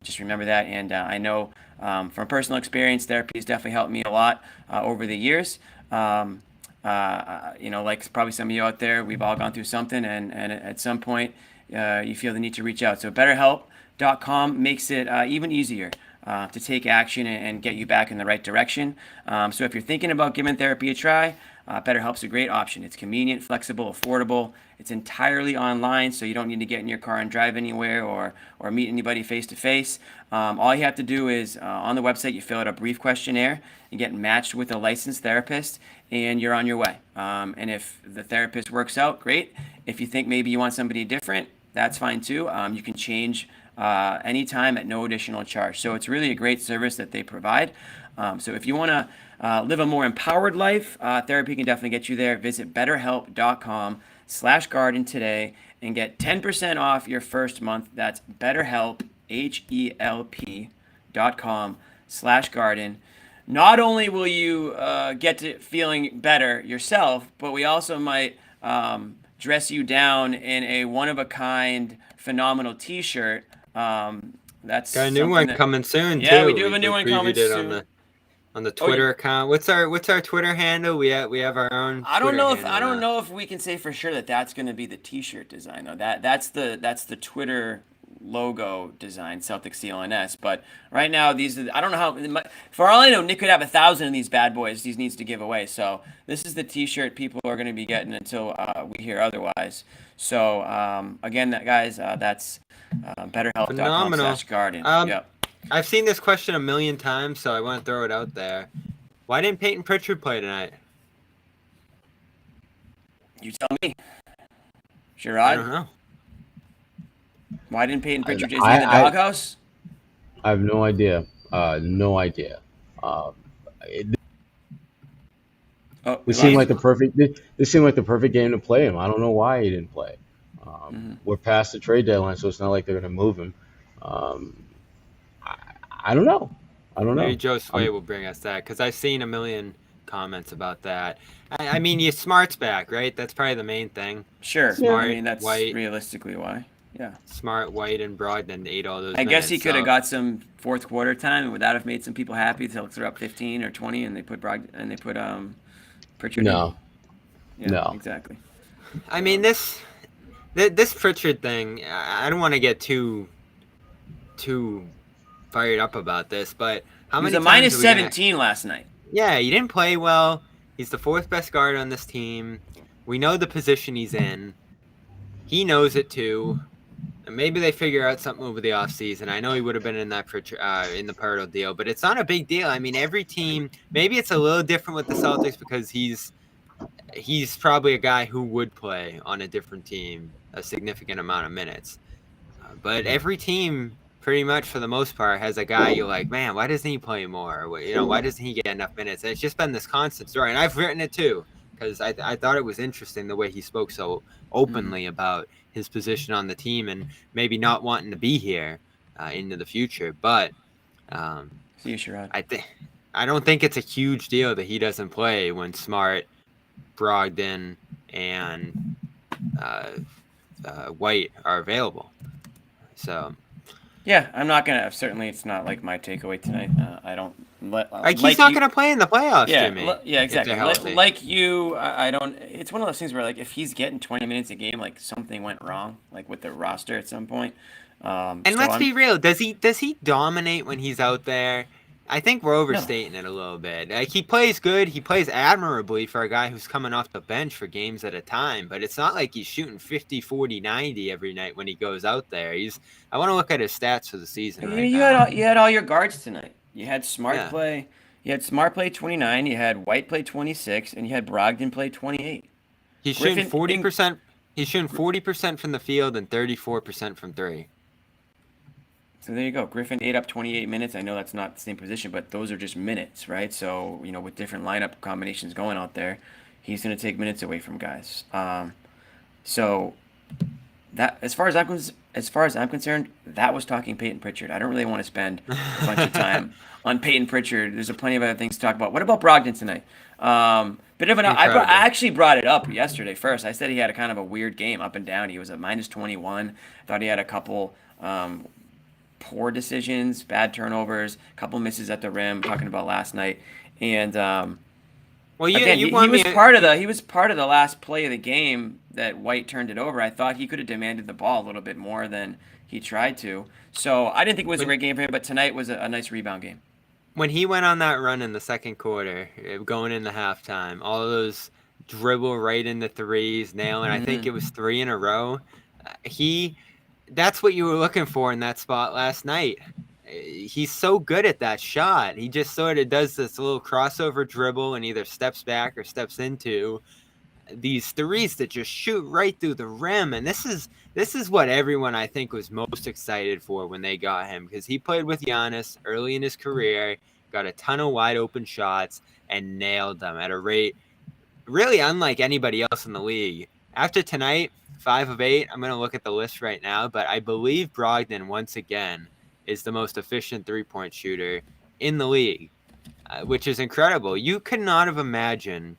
Just remember that. And I know from personal experience, therapy has definitely helped me a lot over the years. Like probably some of you out there, we've all gone through something, and at some point, you feel the need to reach out. So BetterHelp.com makes it even easier to take action and get you back in the right direction. So if you're thinking about giving therapy a try, BetterHelp's a great option. It's convenient, flexible, affordable. It's entirely online, so you don't need to get in your car and drive anywhere or meet anybody face-to-face. All you have to do is, on the website, you fill out a brief questionnaire, you get matched with a licensed therapist, and you're on your way. And if the therapist works out, great. If you think maybe you want somebody different, that's fine too. You can change anytime at no additional charge. So it's really a great service that they provide. So if you want to live a more empowered life, therapy can definitely get you there. Visit betterhelp.com/garden today and get 10% off your first month. That's BetterHelp, HELP.com/garden. Not only will you get to feeling better yourself, but we also might dress you down in a one-of-a-kind phenomenal t-shirt. That's got a new one coming soon too. Yeah, we do have a new one coming soon. On the Twitter account. What's our Twitter handle? We have our own. I don't know if we can say for sure that that's going to be the t-shirt design though. That's the Twitter logo design, Celtics CLNS. But right now, I don't know how. For all I know, Nick could have 1,000 of these bad boys. These needs to give away. So this is the T-shirt people are going to be getting until we hear otherwise. So again, guys, that's BetterHelp.com/Garden. Yep. I've seen this question a million times, so I want to throw it out there. Why didn't Peyton Pritchard play tonight? You tell me. Sherrod? I don't know. Why didn't Peyton Pritchard is he in the doghouse? I have no idea. No idea. This seemed like the perfect. This seemed like the perfect game to play him. I don't know why he didn't play. We're past the trade deadline, so it's not like they're going to move him. I don't know. Maybe Josue will bring us that, because I've seen a million comments about that. I mean, Smart's back, right? That's probably the main thing. Sure. Smart, I mean, that's White, realistically why. Yeah. Smart, White, and Brogdon ate all those I guess he could have so. got some fourth quarter time, and would that have made some people happy? The Celtics are up 15 or 20, and they put Pritchard. No. in. Yeah, No. Exactly. I mean, this Pritchard thing, I don't want to get too fired up about this, but how many times? He was a -17 last night. Yeah, he didn't play well. He's the fourth best guard on this team. We know the position he's in. He knows it too. And maybe they figure out something over the offseason. I know he would have been in that in the Pirtle deal, but it's not a big deal. I mean, every team, maybe it's a little different with the Celtics because he's probably a guy who would play on a different team a significant amount of minutes. But every team, pretty much for the most part, has a guy you're like, man, why doesn't he play more? Why doesn't he get enough minutes? And it's just been this constant story. And I've written it too, because I thought it was interesting the way he spoke so openly about his position on the team and maybe not wanting to be here into the future. But See you, Sherrod. I don't think it's a huge deal that he doesn't play when Smart, Brogdon, and White are available. So yeah, I'm not gonna. Certainly, it's not like my takeaway tonight. I don't. He's not gonna play in the playoffs, yeah, Jimmy. Yeah, exactly. Like you, I don't. It's one of those things where, like, if he's getting 20 minutes a game, like something went wrong, like with the roster at some point. And let's be real. Does he dominate when he's out there? I think we're overstating it a little bit. Like, he plays good. He plays admirably for a guy who's coming off the bench for games at a time. But it's not like he's shooting 50, 40, 90 every night when he goes out there. I want to look at his stats for the season. You had all your guards tonight. You had Smart play. You had Smart play 29. You had White play 26, and you had Brogdon play 28. He's shooting 40%. He's shooting 40% from the field and 34% from three. So there you go. Griffin ate up 28 minutes. I know that's not the same position, but those are just minutes, right? So, with different lineup combinations going out there, he's going to take minutes away from guys. So that, as far as I'm concerned, that was talking Peyton Pritchard. I don't really want to spend a bunch of time on Peyton Pritchard. There's plenty of other things to talk about. What about Brogdon tonight? I actually brought it up yesterday first. I said he had a kind of a weird game up and down. He was at -21. I thought he had a couple poor decisions, bad turnovers, a couple misses at the rim. Talking about last night, and he was part of the last play of the game that White turned it over. I thought he could have demanded the ball a little bit more than he tried to. So I didn't think it was a great game for him, but tonight was a nice rebound game. When he went on that run in the second quarter, going into halftime, all of those dribble right into threes, nailing. I think it was 3 in a row. That's what you were looking for in that spot last night. He's so good at that shot. He just sort of does this little crossover dribble and either steps back or steps into these threes that just shoot right through the rim. And this is what everyone, I think, was most excited for when they got him, because he played with Giannis early in his career, got a ton of wide open shots, and nailed them at a rate really unlike anybody else in the league. After tonight, 5 of 8. I'm going to look at the list right now, but I believe Brogdon, once again, is the most efficient three-point shooter in the league, which is incredible. You could not have imagined,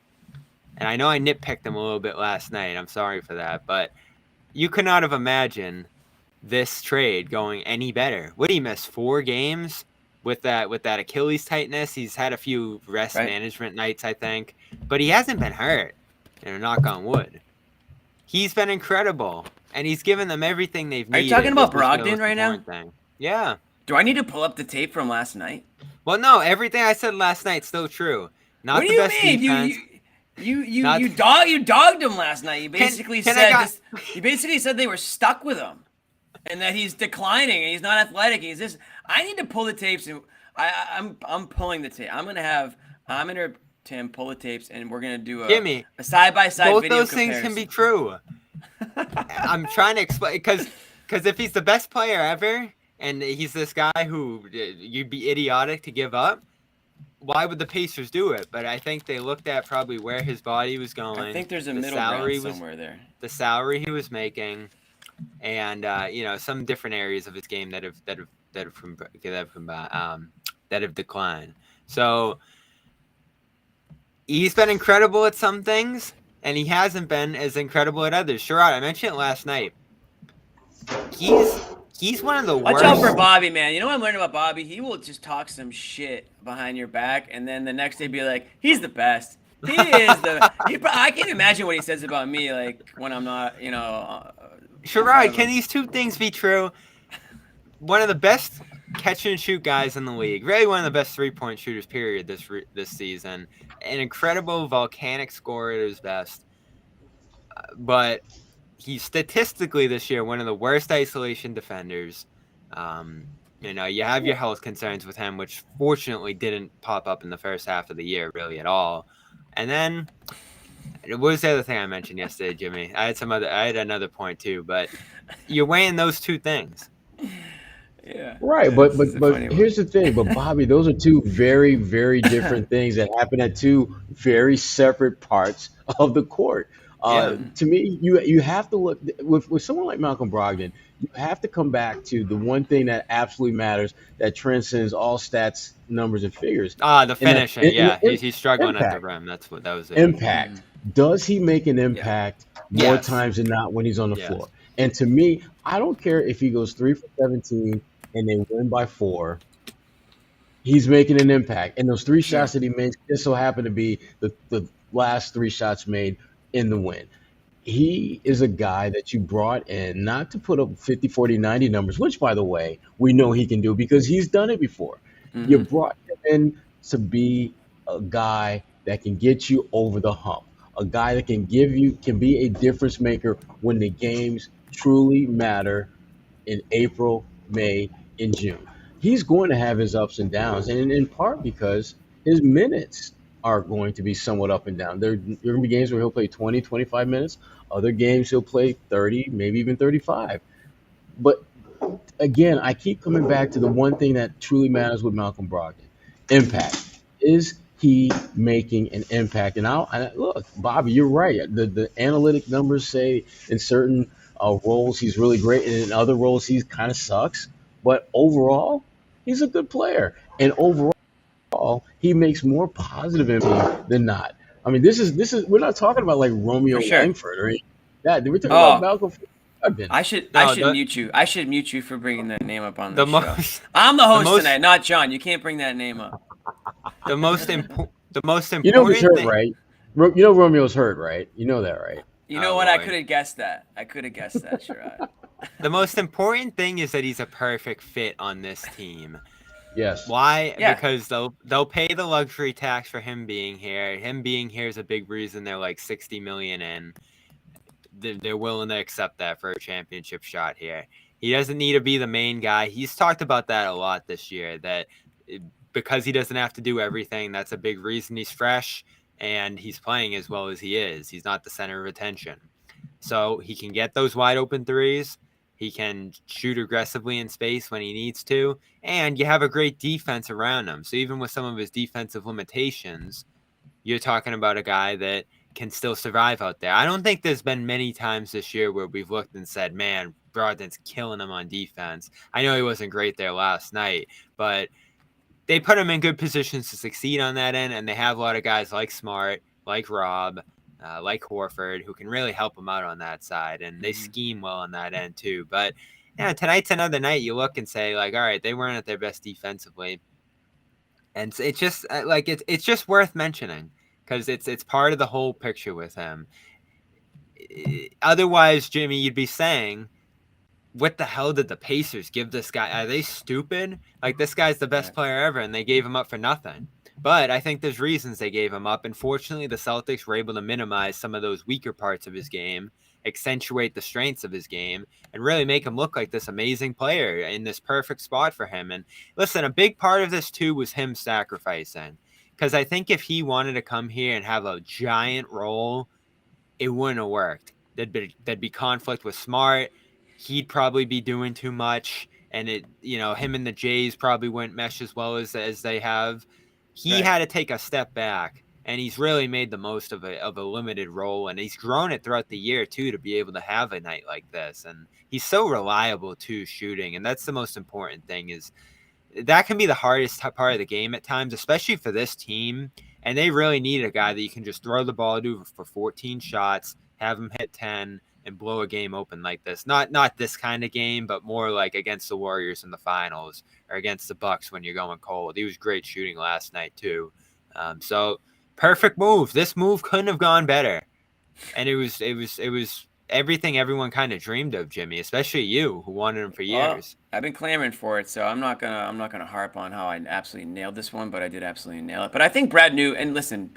and I know I nitpicked him a little bit last night. I'm sorry for that, but you could not have imagined this trade going any better. Would he miss 4 games with that Achilles tightness? He's had a few rest management nights, I think, but he hasn't been hurt. Knock on wood. He's been incredible. and he's given them everything they've needed. Are you talking about which was the Brogdon most right now? important thing. Yeah. Do I need to pull up the tape from last night? Well, no, everything I said last night's still true. Not What do the you best mean? defense. You dogged him last night. You basically You basically said they were stuck with him, and that he's declining and he's not athletic. He's this. I need to pull the tapes, and I'm pulling the tape. I'm gonna Tim pull the tapes, and we're gonna do a side by side video Both those comparison. things can be true. I'm trying to explain because if he's the best player ever, and he's this guy who you'd be idiotic to give up, why would the Pacers do it? But I think they looked at probably where his body was going. I think there's a middle ground somewhere there. The salary he was making, and some different areas of his game that have declined. So he's been incredible at some things, and he hasn't been as incredible at others. Sherrod, I mentioned it last night. He's one of the worst. Watch out for Bobby, man. You know what I'm learning about Bobby? He will just talk some shit behind your back, and then the next day be like, he's the best. He is I can't imagine what he says about me, like, when I'm not, Sherrod, can these two things be true? One of the best catch and shoot guys in the league. Really one of the best 3-point shooters, period, this season. An incredible volcanic scorer at his best. But he's statistically this year one of the worst isolation defenders. You have your health concerns with him, which fortunately didn't pop up in the first half of the year really at all. And then, what was the other thing I mentioned yesterday, Jimmy? I had another point too, but you're weighing those two things. Yeah. Right, but here's the thing. But Bobby, those are two very, very different things that happen at two very separate parts of the court. To me, you have to look with someone like Malcolm Brogdon. You have to come back to the one thing that absolutely matters, that transcends all stats, numbers, and figures. The finishing. He's struggling impact. at the rim. That was it. Impact. Does he make an impact more times than not when he's on the floor? And to me, I don't care if he goes 3 for 17 and they win by 4. He's making an impact, and those 3 shots that he made just so happen to be the last 3 shots made in the win. He is a guy that you brought in not to put up 50, 40, 90 numbers, which, by the way, we know he can do because he's done it before. Mm-hmm. You brought him in to be a guy that can get you over the hump, a guy that can be a difference maker when the games truly matter in April, May, and June. He's going to have his ups and downs, and in part because his minutes are going to be somewhat up and down. There are going to be games where he'll play 20, 25 minutes. Other games he'll play 30, maybe even 35. But again, I keep coming back to the one thing that truly matters with Malcolm Brogdon: impact. Is he making an impact? And look, Bobby, you're right. The analytic numbers say in certain roles he's really great, and in other roles he kind of sucks. But overall, he's a good player. And overall, he makes more positive impact than not. I mean, this is we're not talking about like Romeo Langford or anything like that. We're talking about Malcolm Brogdon. I should mute you. I should mute you for bringing that name up on the show. I'm the host tonight, not John. You can't bring that name up. The most important. You know he's hurt, right? You know Romeo's hurt, right? You know that, right? You know what? Boy. I could have guessed that. Sherrod. The most important thing is that he's a perfect fit on this team. Yes. Why? Yeah. Because they'll pay the luxury tax for him being here. Him being here is a big reason they're like $60 million in. They're willing to accept that for a championship shot here. He doesn't need to be the main guy. He's talked about that a lot this year, that because he doesn't have to do everything, that's a big reason he's fresh and he's playing as well as he is. He's not the center of attention. So he can get those wide open threes. He can shoot aggressively in space when he needs to, and you have a great defense around him. So even with some of his defensive limitations, you're talking about a guy that can still survive out there. I don't think there's been many times this year where we've looked and said, man, Brogdon's killing him on defense. I know he wasn't great there last night, but they put him in good positions to succeed on that end, and they have a lot of guys like Smart, like Rob, like Horford, who can really help him out on that side, and they scheme well on that end too. But tonight's another night you look and say, like, all right, they weren't at their best defensively, and it's just it's just worth mentioning because it's part of the whole picture with him. Otherwise, Jimmy, you'd be saying, what the hell did the Pacers give this guy? Are they stupid? Like, this guy's the best player ever, and they gave him up for nothing. But I think there's reasons they gave him up. And fortunately, the Celtics were able to minimize some of those weaker parts of his game, accentuate the strengths of his game, and really make him look like this amazing player in this perfect spot for him. And listen, a big part of this, too, was him sacrificing. Because I think if he wanted to come here and have a giant role, it wouldn't have worked. There'd be conflict with Smart. He'd probably be doing too much, and him and the Jays probably wouldn't mesh as well as they have. He had to take a step back, and he's really made the most of a limited role, and he's grown it throughout the year too to be able to have a night like this. And he's so reliable too shooting, and that's the most important thing. Is that can be the hardest part of the game at times, especially for this team. And they really need a guy that you can just throw the ball to for 14 shots, have him hit 10, and blow a game open like this. Not this kind of game, but more like against the Warriors in the finals or against the Bucks when you're going cold. He was great shooting last night too. So perfect move. This move couldn't have gone better. And it was everything everyone kind of dreamed of, Jimmy, especially you who wanted him for years. I've been clamoring for it, so I'm not gonna harp on how I absolutely nailed this one, but I did absolutely nail it. But I think Brad knew, and listen,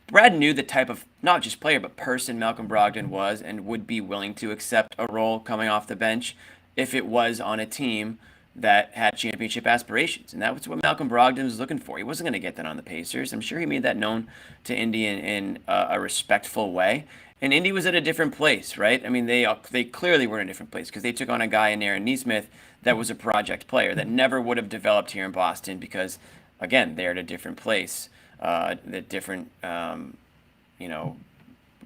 Brad knew the type of, not just player, but person Malcolm Brogdon was and would be willing to accept a role coming off the bench if it was on a team that had championship aspirations. And that was what Malcolm Brogdon was looking for. He wasn't going to get that on the Pacers. I'm sure he made that known to Indy in a respectful way. And Indy was at a different place, right? I mean, they clearly were in a different place because they took on a guy in Aaron Nesmith that was a project player that never would have developed here in Boston because, again, they're at a different place. The different,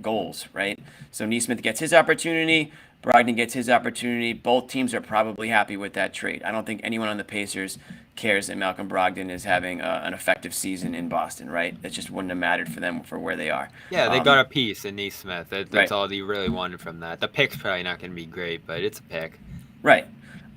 goals, right? So Nesmith gets his opportunity, Brogdon gets his opportunity. Both teams are probably happy with that trade. I don't think anyone on the Pacers cares that Malcolm Brogdon is having an effective season in Boston, right? It just wouldn't have mattered for them for where they are. Yeah, they got a piece in Nesmith. That's all they really wanted from that. The pick's probably not going to be great, but it's a pick. Right.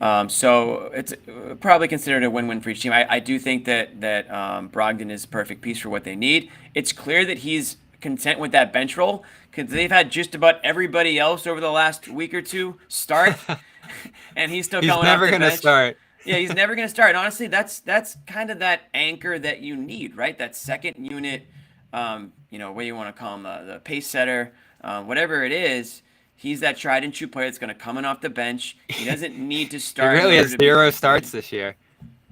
So it's probably considered a win-win for each team. I do think that Brogdon is a perfect piece for what they need. It's clear that he's content with that bench role because they've had just about everybody else over the last week or two start, and he's still coming off the bench. He's never going to start. Yeah, he's never going to start. Honestly, that's kind of that anchor that you need, right? That second unit, what you want to call him, the pace setter, whatever it is. He's that tried and true player that's going to come in off the bench. He doesn't need to start. He really has 0 starts this year.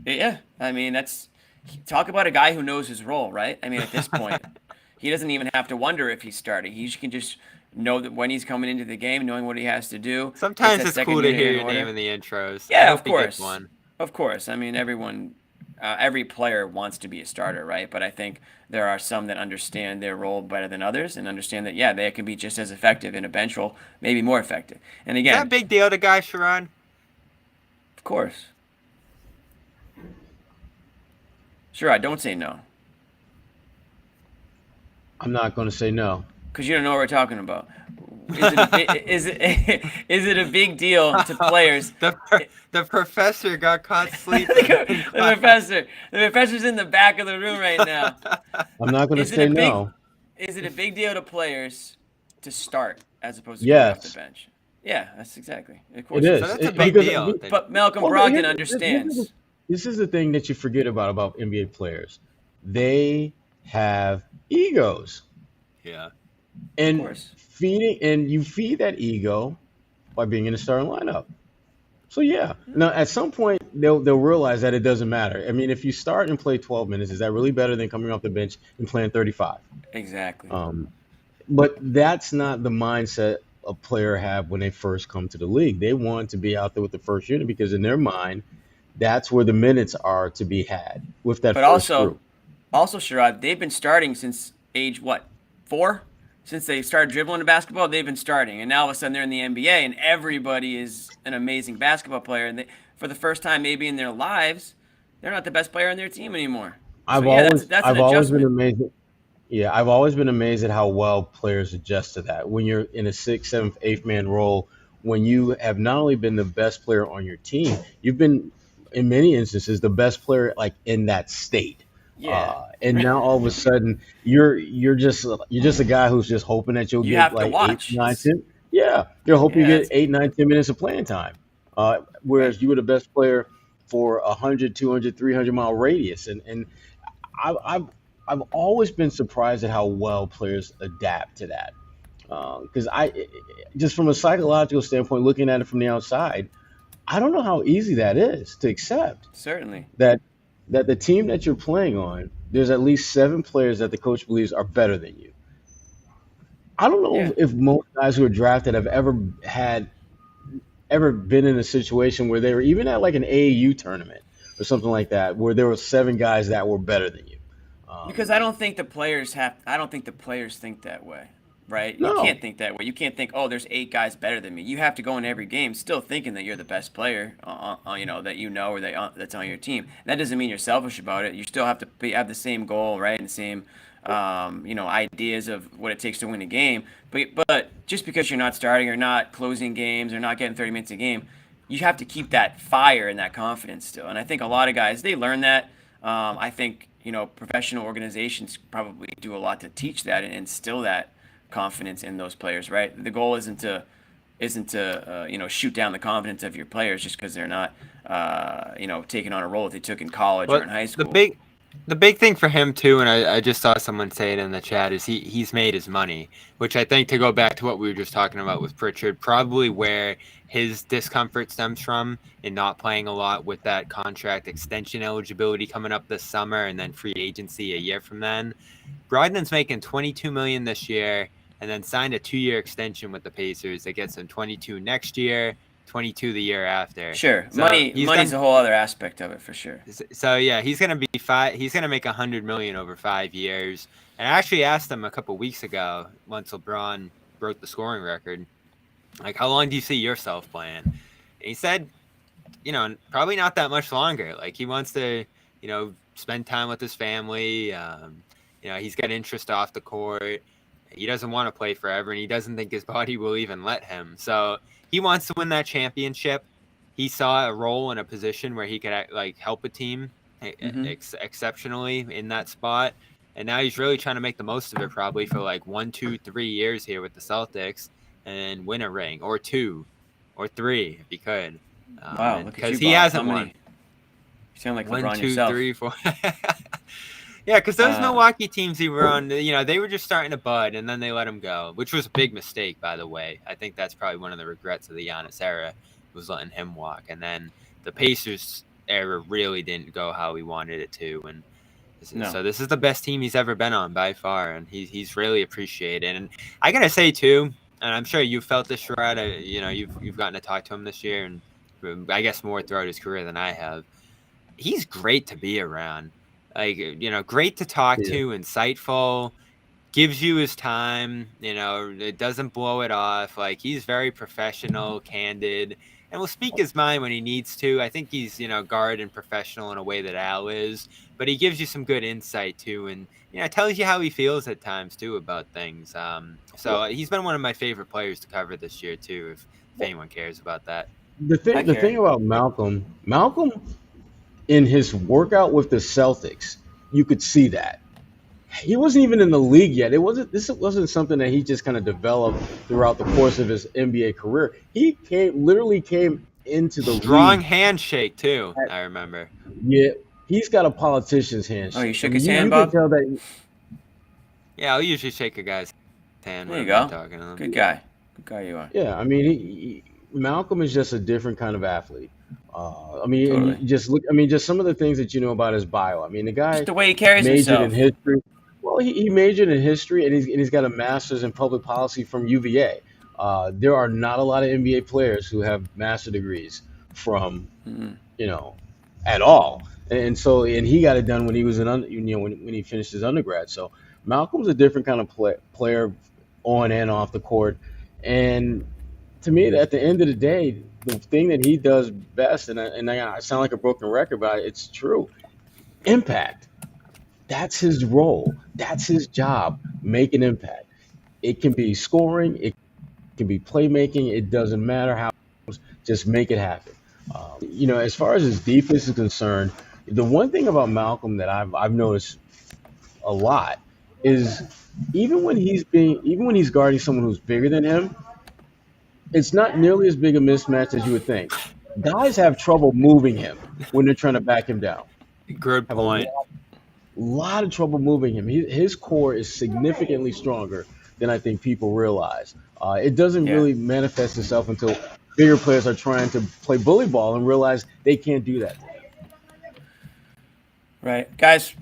Yeah, I mean, talk about a guy who knows his role, right? I mean, at this point, he doesn't even have to wonder if he's starting. He can just know that when he's coming into the game, knowing what he has to do. Sometimes it's cool to hear your name in the intros. Yeah, of course. Of course. I mean, every player wants to be a starter, right? But I think there are some that understand their role better than others and understand that, they can be just as effective in a bench role, maybe more effective. And again, is that a big deal to guys, Sherrod? Of course. Sherrod, don't say no. I'm not going to say no. Because you don't know what we're talking about. Is it a big deal to players? The professor got caught sleeping. The professor's in the back of the room right now. I'm not going to say no. Is it a big deal to players to start as opposed to coming off the bench? Yeah, that's exactly. Of course, it is. So that's a big deal. But Malcolm Brogdon understands. This is the thing that you forget about NBA players. They have egos. Yeah. And you feed that ego by being in the starting lineup. So now at some point they'll realize that it doesn't matter. I mean, if you start and play 12 minutes, is that really better than coming off the bench and playing 35? Exactly. But that's not the mindset a player have when they first come to the league. They want to be out there with the first unit because in their mind, that's where the minutes are to be had with that. But also, Sherrod, they've been starting since age 4? Since they started dribbling the basketball, they've been starting. And now all of a sudden they're in the NBA and everybody is an amazing basketball player. And for the first time maybe in their lives, they're not the best player on their team anymore. I've always been amazed. I've always been amazed at how well players adjust to that. When you're in a 6th, 7th, 8th man role, when you have not only been the best player on your team, you've been, in many instances, the best player like in that state. Yeah. And now all of a sudden you're just a guy who's just hoping that you'll get like 8, 9, 10. Yeah, you're hoping you Yeah, get that's 8, 9, 10 minutes of playing time. right. Whereas you were the best player for 100, 200, 300 mile radius. And I've, I've, I've always been surprised at how well players adapt to that. Because just from a psychological standpoint, looking at it from the outside, I don't know how easy that is to accept Certainly. that the team that you're playing on, there's at least 7 players that the coach believes are better than you. I don't Yeah. know if most guys who are drafted have ever been in a situation where they were even at like an AAU tournament or something like that, where there were 7 guys that were better than you. Because I don't think the players have. I don't think the players think that way, right? You No, can't think that way. You can't think, oh, there's 8 guys better than me. You have to go in every game still thinking that you're the best player, that you know or that's on your team. That doesn't mean you're selfish about it. You still have to have the same goal, right, and the same, ideas of what it takes to win a game. But just because you're not starting or not closing games or not getting 30 minutes a game, you have to keep that fire and that confidence still. And I think a lot of guys they learn that. I think professional organizations probably do a lot to teach that and instill that confidence in those players. Right. The goal isn't to shoot down the confidence of your players just because they're not taking on a role that they took in college or in high school. The big thing for him too, and I just saw someone say it in the chat, is he's made his money, which I think, to go back to what we were just talking about with Pritchard, probably where his discomfort stems from in not playing a lot with that contract extension eligibility coming up this summer and then free agency a year from then. Brogdon's making $22 million this year and then signed a 2-year extension with the Pacers that gets him 22 next year, 22 the year after. Sure, So money's a whole other aspect of it for sure. So yeah, he's gonna be He's gonna make $100 million over 5 years. And I actually asked him a couple weeks ago, once LeBron broke the scoring record, like, how long do you see yourself playing? And he said, probably not that much longer. Like, he wants to, spend time with his family. He's got interest off the court. He doesn't want to play forever, and he doesn't think his body will even let him. So he wants to win that championship. He saw a role in a position where he could help a team exceptionally in that spot. And now he's really trying to make the most of it, probably for 1, 2, 3 years here with the Celtics and win a ring, or 2 or 3 if he could. Wow, look at because you, he Bob. hasn't won. You sound like 1, LeBron 2, yourself. 3, 4. Yeah, because those Milwaukee teams he were on, they were just starting to bud, and then they let him go, which was a big mistake, by the way. I think that's probably one of the regrets of the Giannis era, was letting him walk. And then the Pacers era really didn't go how he wanted it to. And so this is the best team he's ever been on by far, and he's really appreciated. And I gotta say too, and I'm sure you felt this, Sherrod. You've gotten to talk to him this year, and I guess more throughout his career than I have. He's great to be around. Great to talk to, insightful, gives you his time, it doesn't blow it off. He's very professional, candid, and will speak his mind when he needs to. I think he's, guard and professional in a way that Al is, but he gives you some good insight too, and, tells you how he feels at times too about things. So he's been one of my favorite players to cover this year too, if anyone cares about that. The thing about Malcolm in his workout with the Celtics, you could see that. He wasn't even in the league yet. This wasn't something that he just kind of developed throughout the course of his NBA career. He literally came into the strong league. Handshake too. I remember. Yeah, he's got a politician's handshake. Oh, you shook his hand, Bob? Can tell that. Yeah, I'll usually shake a guy's hand There when you I'm go. talking to him. Good guy you are. Yeah, I mean, Malcolm is just a different kind of athlete. Totally. Just look. I mean, just some of the things that you know about his bio. I mean, the guy Just the way he carries majored himself. in history. Well, he majored in history, and he's got a master's in public policy from UVA. There are not a lot of NBA players who have master degrees from at all. And he got it done when he was when he finished his undergrad. So Malcolm's a different kind of player on and off the court. And to me, at the end of the day, the thing that he does best, and I sound like a broken record, but it's true, impact. That's his role. That's his job. Make an impact. It can be scoring. It can be playmaking. It doesn't matter how. Just make it happen. As far as his defense is concerned, the one thing about Malcolm that I've noticed a lot is even when he's guarding someone who's bigger than him, It's not nearly as big a mismatch as you would think. Guys have trouble moving him when they're trying to back him down. Good Have a point. lot of trouble moving him. His core is significantly stronger than I think people realize. It doesn't Yeah. really manifest itself until bigger players are trying to play bully ball and realize they can't do that to him. Right, guys.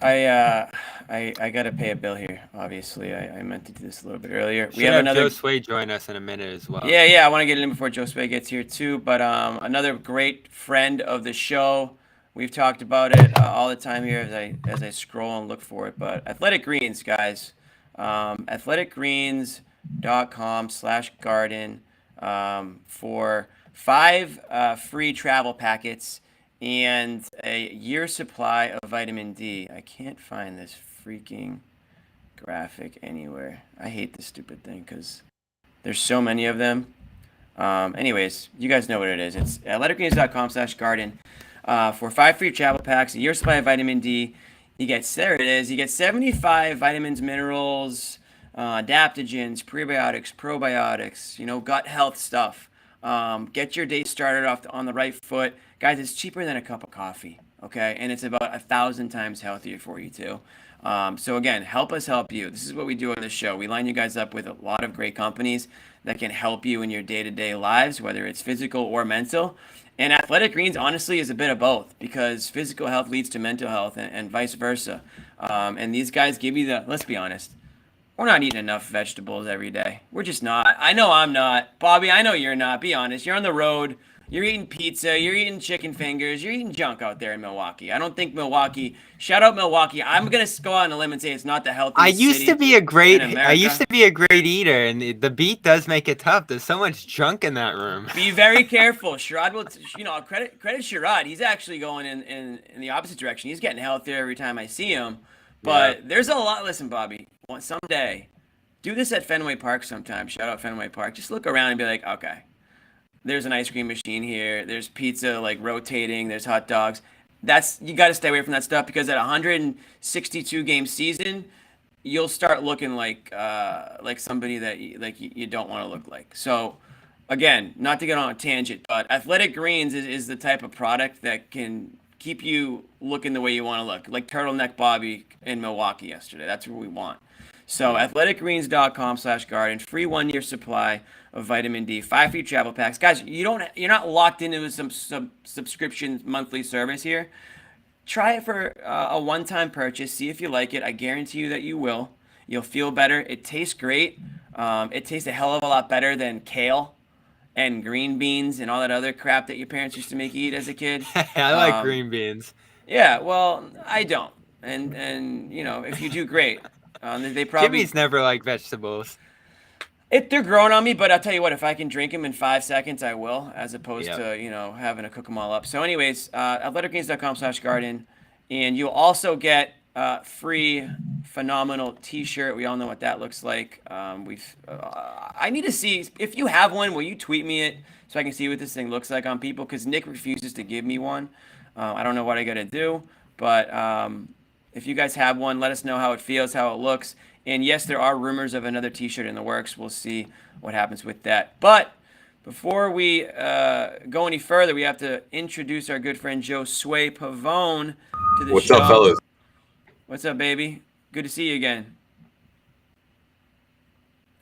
I gotta pay a bill here. Obviously, I meant to do this a little bit earlier. We have Josue join us in a minute as well. Yeah. I want to get it in before Josue gets here too. But another great friend of the show. We've talked about it all the time here as I scroll and look for it. But Athletic Greens, guys. athleticgreens.com/garden for 5 free travel packets and a year supply of vitamin D. I can't find this freaking graphic anywhere. I hate this stupid thing because there's so many of them. Anyways, you guys know what it is. It's athleticgreens.com/garden for 5 free travel packs, a year supply of vitamin D. There it is. You get 75 vitamins, minerals, adaptogens, prebiotics, probiotics, gut health stuff. Get your day started off on the right foot. Guys, it's cheaper than a cup of coffee, okay? And it's about 1,000 times healthier for you, too. So, again, help us help you. This is what we do on the show. We line you guys up with a lot of great companies that can help you in your day-to-day lives, whether it's physical or mental. And Athletic Greens, honestly, is a bit of both because physical health leads to mental health and vice versa. And these guys give you let's be honest, we're not eating enough vegetables every day. We're just not. I know I'm not. Bobby, I know you're not. Be honest. You're on the road. You're eating pizza. You're eating chicken fingers. You're eating junk out there in Milwaukee. I don't think Milwaukee. Shout out Milwaukee. I'm gonna go out on a limb and say it's not the healthiest I used to be a great eater, and the beat does make it tough. There's so much junk in that room. Be very careful. Sherrod will, credit Sherrod. He's actually going in the opposite direction. He's getting healthier every time I see him. But there's a lot. Listen, Bobby. Someday, do this at Fenway Park sometime. Shout out Fenway Park. Just look around and be like, okay, there's an ice cream machine here. There's pizza like rotating. There's hot dogs. You got to stay away from that stuff because at 162 game season, you'll start looking like somebody that you don't want to look like. So, again, not to get on a tangent, but Athletic Greens is the type of product that can keep you looking the way you want to look, like Turtleneck Bobby in Milwaukee yesterday. That's what we want. So athleticgreens.com/garden, free 1-year supply of vitamin D, 5 free travel packs. Guys, you're not locked into some subscription monthly service here. Try it for a one-time purchase. See if you like it. I guarantee you that you will. You'll feel better. It tastes great. It tastes a hell of a lot better than kale and green beans and all that other crap that your parents used to make you eat as a kid. I like green beans. Yeah, well, I don't. And if you do, great. They probably Jimmy's never liked vegetables. They're growing on me, but I'll tell you what, if I can drink them in 5 seconds, I will, as opposed to, having to cook them all up. So anyways, athleticgreens.com/garden, and you'll also get free phenomenal t-shirt. We all know what that looks like. I need to see, if you have one, will you tweet me it so I can see what this thing looks like on people? Because Nick refuses to give me one. I don't know what I got to do, but if you guys have one, let us know how it feels, how it looks. And yes, there are rumors of another t-shirt in the works. We'll see what happens with that. But before we go any further, we have to introduce our good friend Josue Pavon to the show. What's up, fellas? What's up, baby? Good to see you again.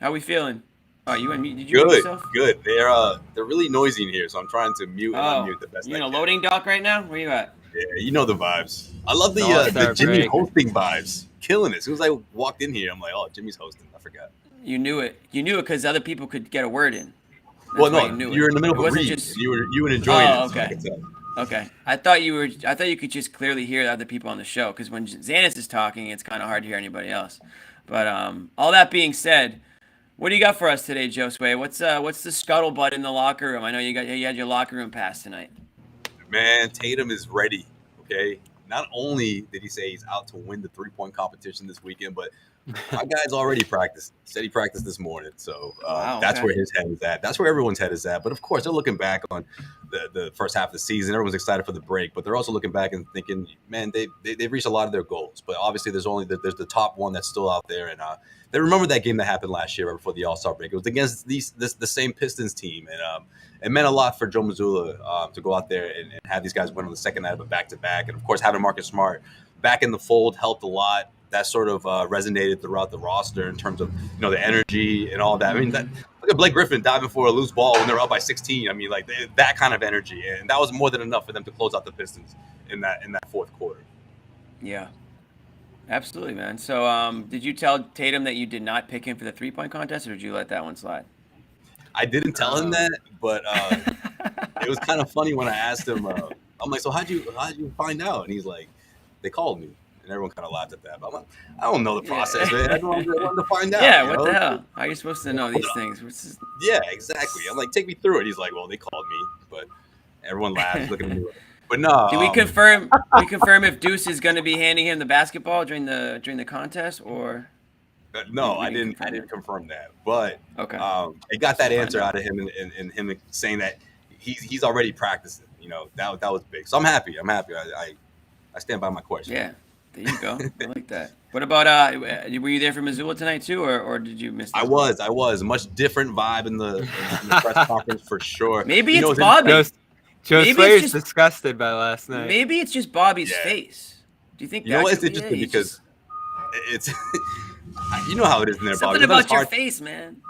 How we feeling? Oh, you unmute? Did you mute yourself? Good. They're really noisy in here, so I'm trying to mute and unmute the best I can. You in a loading dock right now? Where you at? Yeah, you know the vibes. I love the Jimmy hosting vibes. Killing it. As soon as I walked in here, I'm like, oh, Jimmy's hosting. I forgot. You knew it. You knew it because other people could get a word in. That's well, no, you were in the middle of a read. You were enjoying it. Okay. Okay. I thought you could just clearly hear the other people on the show because when Zannis is talking, it's kind of hard to hear anybody else. But all that being said, what do you got for us today, Josue? What's the scuttlebutt in the locker room? I know you had your locker room pass tonight. Man, Tatum is ready. Okay. Not only did he say he's out to win the 3-point competition this weekend, but My guy's already practiced. He said he practiced this morning, so that's okay. where his head is at. That's where everyone's head is at. But of course, they're looking back on the first half of the season. Everyone's excited for the break, but they're also looking back and thinking, man, they've reached a lot of their goals. But obviously, there's the top one that's still out there, and they remember that game that happened last year right before the All-Star break. It was against the same Pistons team, and it meant a lot for Joe Mazzulla to go out there and have these guys win on the second night of a back-to-back, and of course, having Marcus Smart back in the fold helped a lot. That sort of resonated throughout the roster in terms of the energy and all that. I mean, look at Blake Griffin diving for a loose ball when they were up by 16. I mean, like that kind of energy, and that was more than enough for them to close out the Pistons in that fourth quarter. Yeah, absolutely, man. So, did you tell Tatum that you did not pick him for the 3-point contest, or did you let that one slide? I didn't tell him that, but it was kind of funny when I asked him. I'm like, so how'd you find out? And he's like, they called me. And everyone kind of laughed at that. But I'm like, I don't know the process, man. I wanted to find out. Yeah, what the hell? How are you supposed to know these things? Yeah, exactly. I'm like, take me through it. He's like, well, they called me, but everyone laughed, looking at me. But no. Did we confirm? We confirm if Deuce is going to be handing him the basketball during the contest, or? No, I didn't confirm that. But okay, I got that answer out of him, and him saying that he's already practicing. That was big. So I'm happy. I stand by my question. Yeah. There you go. I like that. What about were you there for Missoula tonight too, or did you miss that? I was. Much different vibe in the press conference for sure. Maybe it's Bobby. Joe Swayer's disgusted by last night. Maybe it's just Bobby's face. Do you think you know what? It's interesting because it's you know how it is in there, Bobby. Something about your face, man.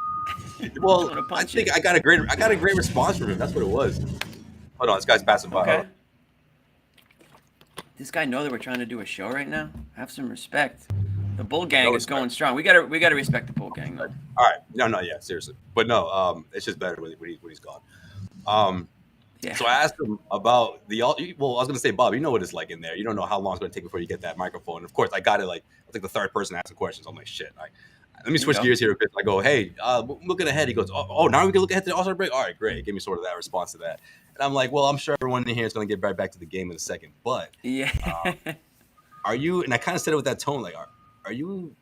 Well, I think I got a great response from him. That's what it was. Hold on, this guy's passing by. Okay. This guy know that we're trying to do a show right now? Have some respect. The Bull Gang is going strong. We gotta respect the Bull Gang, though. All right. No, yeah, seriously. But no, it's just better when he's gone. Yeah. So I asked him about well, I was gonna say, Bob, you know what it's like in there. You don't know how long it's gonna take before you get that microphone. And of course, I got it like I think the third person asking questions. I'm like, shit. Let me switch gears here a bit. I go, hey, looking ahead. He goes, oh, now we can look ahead to the All-Star break. All right, great. Give me sort of that response to that. And I'm like, well, I'm sure everyone in here is going to get right back to the game in a second. But yeah, are you? And I kind of said it with that tone, like, are you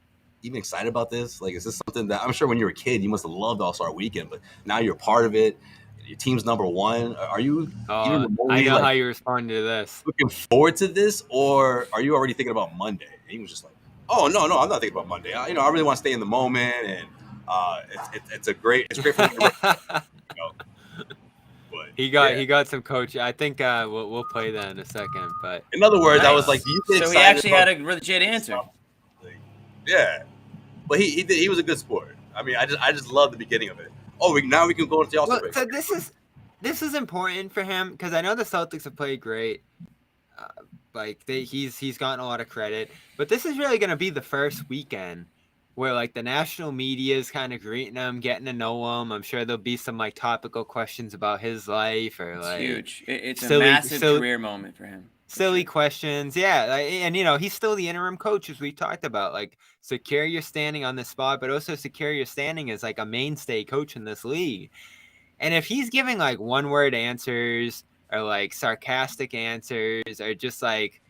even excited about this? Like, is this something that I'm sure when you were a kid you must have loved All-Star Weekend, but now you're part of it. Your team's number one. Are you? I know how you responded to this. Looking forward to this, or are you already thinking about Monday? And he was just like, oh no, I'm not thinking about Monday. I really want to stay in the moment, and it's great for me. But he got some coaching. I think we'll play that in a second. But in other words, I was like, you get so he actually had a legit answer. Yeah, but he was a good sport. I mean, I just love the beginning of it. Oh, now we can go into the All-Star break. So this is important for him because I know the Celtics have played great. He's gotten a lot of credit, but this is really going to be the first weekend where like the national media is kind of greeting him, getting to know him. I'm sure there'll be some like topical questions about his life or like huge. It's a massive career moment for him. Silly questions, yeah, and he's still the interim coach as we talked about. Like secure your standing on the spot, but also secure your standing as like a mainstay coach in this league. And if he's giving like one-word answers or like sarcastic answers or just like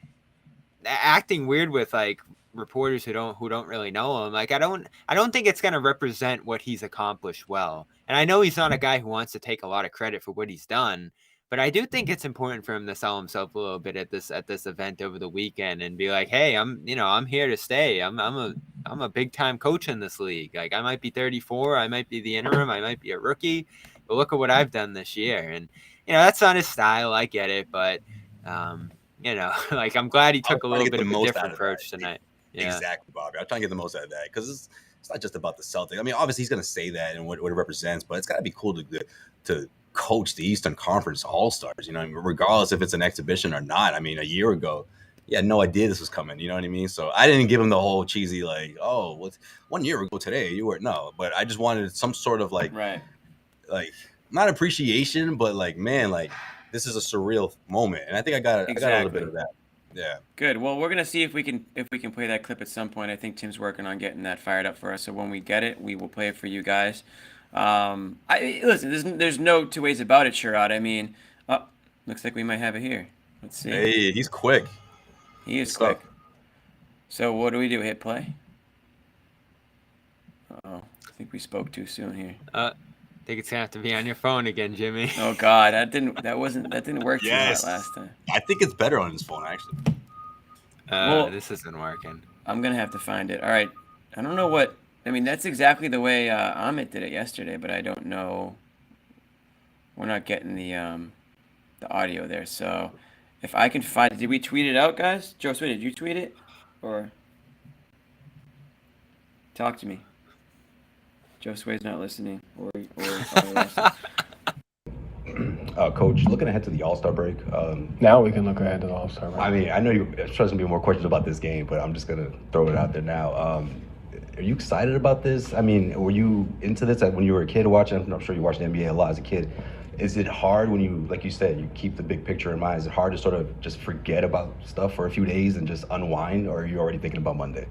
acting weird with like reporters who don't really know him, like I don't think it's going to represent what he's accomplished well. And I know he's not a guy who wants to take a lot of credit for what he's done, but I do think it's important for him to sell himself a little bit at this event over the weekend and be like, hey, I'm here to stay. I'm a big time coach in this league. Like I might be 34, I might be the interim, I might be a rookie, but look at what I've done this year. And that's not his style. I get it, but like I'm glad he took a little bit of a different approach tonight. Yeah. Exactly, Bobby. I'm trying to get the most out of that because it's not just about the Celtics. I mean, obviously he's going to say that and what it represents, but it's got to be cool to coach the Eastern Conference All-Stars, regardless if it's an exhibition or not. I mean, a year ago, he had no idea this was coming, you know what I mean? So I didn't give him the whole cheesy, like, oh, what's 1 year ago today? You were, no, but I just wanted some sort of like, right. Like not appreciation, but like, man, like this is a surreal moment. And I think I got a little bit of that. Yeah. Good. Well, we're gonna see if we can play that clip at some point. I think Tim's working on getting that fired up for us. So when we get it, we will play it for you guys. Listen. There's no two ways about it, Sherrod. I mean, looks like we might have it here. Let's see. Hey, he's quick. He is quick. So what do we do? Hit play. I think we spoke too soon here. I think it's gonna have to be on your phone again, Jimmy. Oh God, that didn't work too hot last time. I think it's better on his phone actually. This isn't working. I'm gonna have to find it. All right, I don't know what. I mean, that's exactly the way Amit did it yesterday, but I don't know. We're not getting the audio there, so if I can find it, did we tweet it out, guys? Josue, did you tweet it, or talk to me? Josue's not listening, or Coach, looking ahead to the All-Star break. Now we can look ahead to the All-Star break. I mean, I know there's going to be more questions about this game, but I'm just going to throw it out there now. Are you excited about this? I mean, were you into this when you were a kid watching? I'm sure you watched the NBA a lot as a kid. Is it hard when you, like you said, you keep the big picture in mind? Is it hard to sort of just forget about stuff for a few days and just unwind, or are you already thinking about Monday?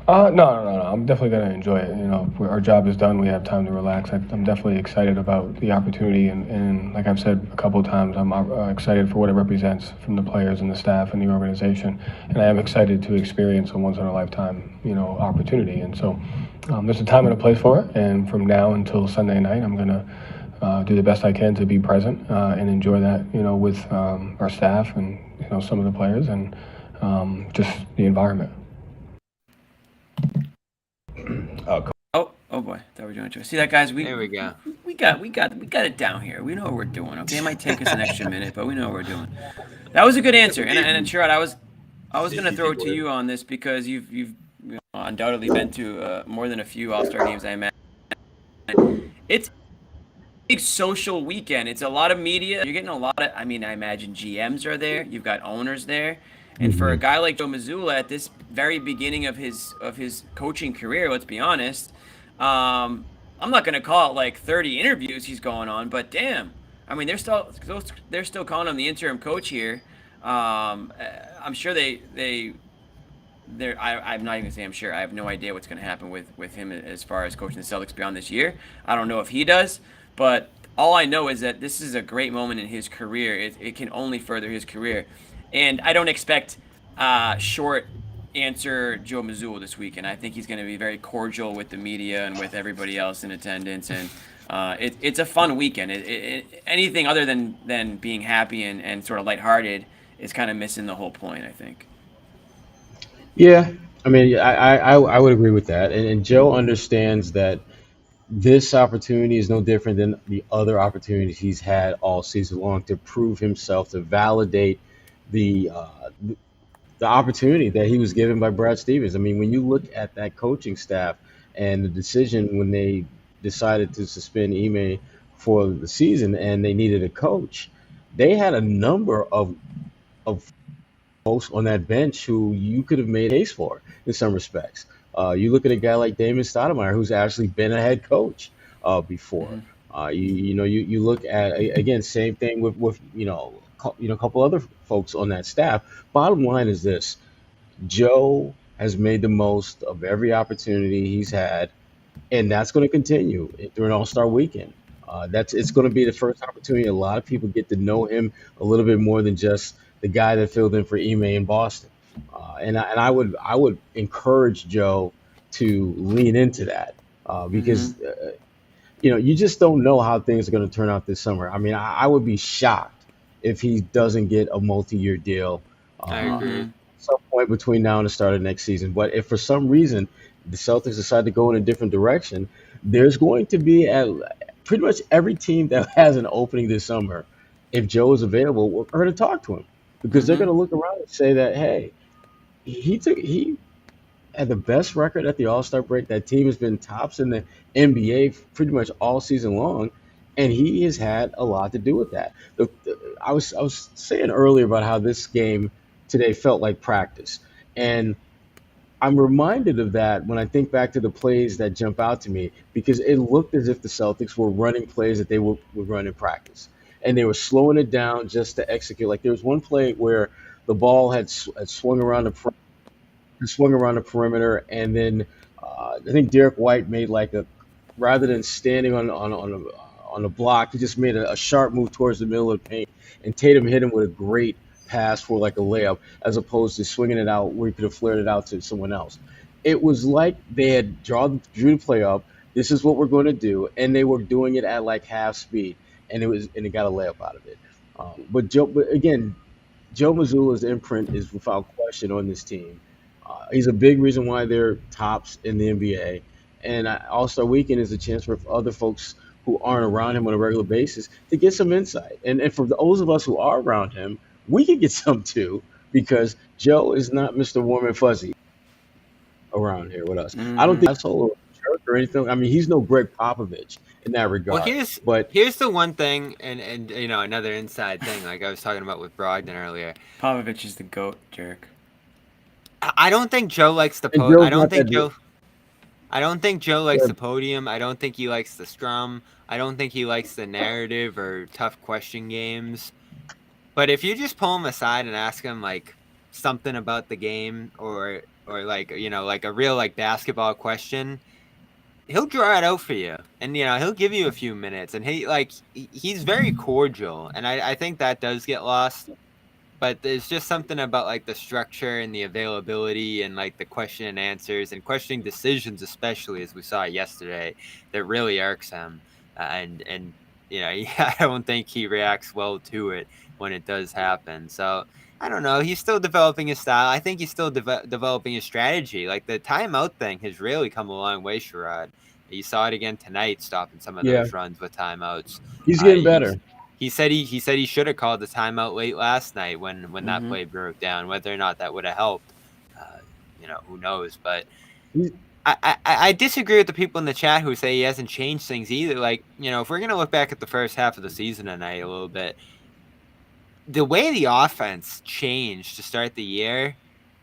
No. I'm definitely going to enjoy it. You know, if our job is done, we have time to relax. I'm definitely excited about the opportunity, and like I've said a couple of times, I'm excited for what it represents from the players and the staff and the organization, and I am excited to experience a once-in-a-lifetime, opportunity. And so there's a time and a place for it, and from now until Sunday night, I'm going to do the best I can to be present and enjoy that, with our staff and, some of the players and just the environment. Oh boy, thought we were doing it. See that, guys? There we go. We got it down here. We know what we're doing. Okay, it might take us an extra minute, but we know what we're doing. That was a good answer. And Sherrod, I was gonna throw it to you on this because you've undoubtedly been to more than a few All-Star games, I imagine. It's a big social weekend. It's a lot of media. You're getting a lot of. I mean, I imagine GMs are there. You've got owners there. And for a guy like Joe Muscala at this very beginning of his coaching career, let's be honest, I'm not going to call it like 30 interviews he's going on, but damn, I mean they're still calling him the interim coach here. I'm sure I'm not even saying I'm sure. I have no idea what's going to happen with him as far as coaching the Celtics beyond this year. I don't know if he does, but all I know is that this is a great moment in his career. It can only further his career. And I don't expect short answer Joe Muscala this weekend. I think he's going to be very cordial with the media and with everybody else in attendance. And it's a fun weekend. Anything other than being happy and sort of lighthearted is kind of missing the whole point, I think. Yeah, I mean, I would agree with that. And Joe understands that this opportunity is no different than the other opportunities he's had all season long to prove himself, to validate the opportunity that he was given by Brad Stevens. I mean, when you look at that coaching staff and the decision when they decided to suspend Ime for the season and they needed a coach, they had a number of folks on that bench who you could have made a case for in some respects. You look at a guy like Damon Stoudemire, who's actually been a head coach before. You look at, again, same thing with a couple other folks on that staff. Bottom line is this: Joe has made the most of every opportunity he's had, and that's going to continue during All-Star Weekend. It's going to be the first opportunity a lot of people get to know him a little bit more than just the guy that filled in for Ime in Boston. And I would encourage Joe to lean into that because you just don't know how things are going to turn out this summer. I mean, I would be shocked if he doesn't get a multi-year deal I agree. at some point between now and the start of next season. But if for some reason the Celtics decide to go in a different direction, there's going to be pretty much every team that has an opening this summer, if Joe is available, we're going to talk to him because they're going to look around and say that, hey, he had the best record at the All-Star break. That team has been tops in the NBA pretty much all season long, and he has had a lot to do with that. I was saying earlier about how this game today felt like practice, and I'm reminded of that when I think back to the plays that jump out to me because it looked as if the Celtics were running plays that they would run in practice, and they were slowing it down just to execute. Like there was one play where the ball had swung around the perimeter, and then I think Derek White made rather than standing on the block, he just made a sharp move towards the middle of the paint, and Tatum hit him with a great pass for like a layup, as opposed to swinging it out where he could have flared it out to someone else. It was like they had drew the play up. This is what we're going to do, and they were doing it at like half speed, and it got a layup out of it. But again, Joe Mazzulla's imprint is without question on this team. He's a big reason why they're tops in the NBA. And All-Star Weekend is a chance for other folks who aren't around him on a regular basis to get some insight. And for those of us who are around him, we can get some too, because Joe is not Mr. Warm and Fuzzy around here with us. I don't think that's or jerk or anything. I mean, he's no Greg Popovich in that regard. Well, here's the one thing, and another inside thing, like I was talking about with Brogdon earlier. Popovich is the GOAT, jerk. I don't think Joe likes the podium. I don't think Joe likes the podium. I don't think he likes the scrum. I don't think he likes the narrative or tough question games. But if you just pull him aside and ask him like something about the game or like like a real like basketball question, he'll draw it out for you, and he'll give you a few minutes, and he's very cordial, and I think that does get lost. But there's just something about like the structure and the availability and like the question and answers and questioning decisions, especially as we saw yesterday, that really irks him. And I don't think he reacts well to it when it does happen. So I don't know. He's still developing his style. I think he's still developing his strategy. Like the timeout thing has really come a long way, Sherrod. You saw it again tonight, stopping some of those runs with timeouts. He's getting better. He said he should have called the timeout late last night when that play broke down. Whether or not that would have helped, who knows? But I disagree with the people in the chat who say he hasn't changed things either. Like, if we're gonna look back at the first half of the season tonight a little bit, the way the offense changed to start the year,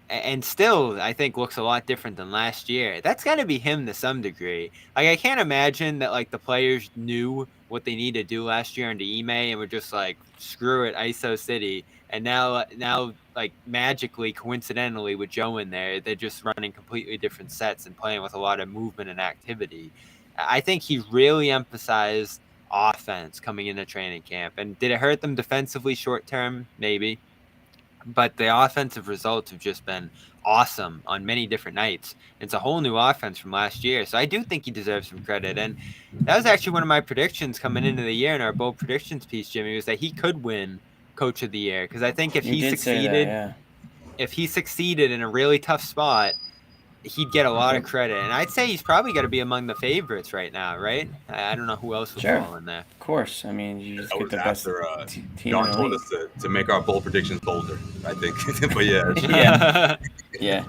and still I think looks a lot different than last year. That's got to be him to some degree. Like I can't imagine that like the players knew what they needed to do last year into Ime and were just like, screw it, ISO City. And now like magically, coincidentally with Joe in there, they're just running completely different sets and playing with a lot of movement and activity. I think he really emphasized offense coming into training camp. And did it hurt them defensively short term? Maybe. But the offensive results have just been awesome on many different nights. It's a whole new offense from last year. So I do think he deserves some credit. And that was actually one of my predictions coming into the year in our bold predictions piece, Jimmy, was that he could win Coach of the Year. Because I think if he succeeded in a really tough spot, he'd get a lot of credit. And I'd say he's probably got to be among the favorites right now, right? I don't know who else would fall in there. Of course. I mean, you just get the best team. John told us to make our bold predictions bolder, I think. But yeah. Yeah.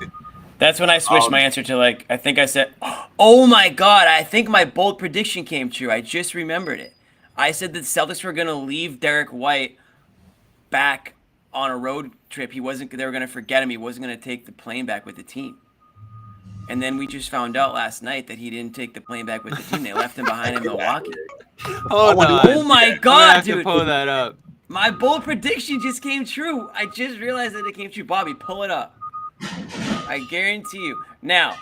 That's when I switched my answer to like, I think I said, oh my God, I think my bold prediction came true. I just remembered it. I said that Celtics were going to leave Derek White back on a road trip. They were going to forget him. He wasn't going to take the plane back with the team. And then we just found out last night that he didn't take the plane back with the team. They left him behind in Milwaukee. Oh my God, dude! Pull that up. My bold prediction just came true. I just realized that it came true. Bobby, pull it up. I guarantee you. Now,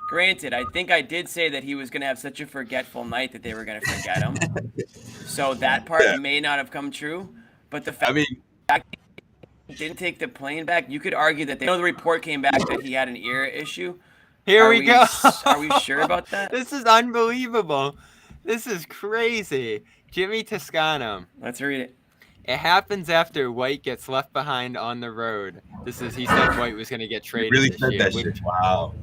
granted, I think I did say that he was going to have such a forgetful night that they were going to forget him. So that part may not have come true. But the fact he didn't take the plane back, you could argue that the report came back that he had an ear issue. Here we go. Are we sure about that? This is unbelievable. This is crazy. Jimmy Toscano. Let's read it. It happens after White gets left behind on the road. He said White was going to get traded really this said year. That shit. Wow.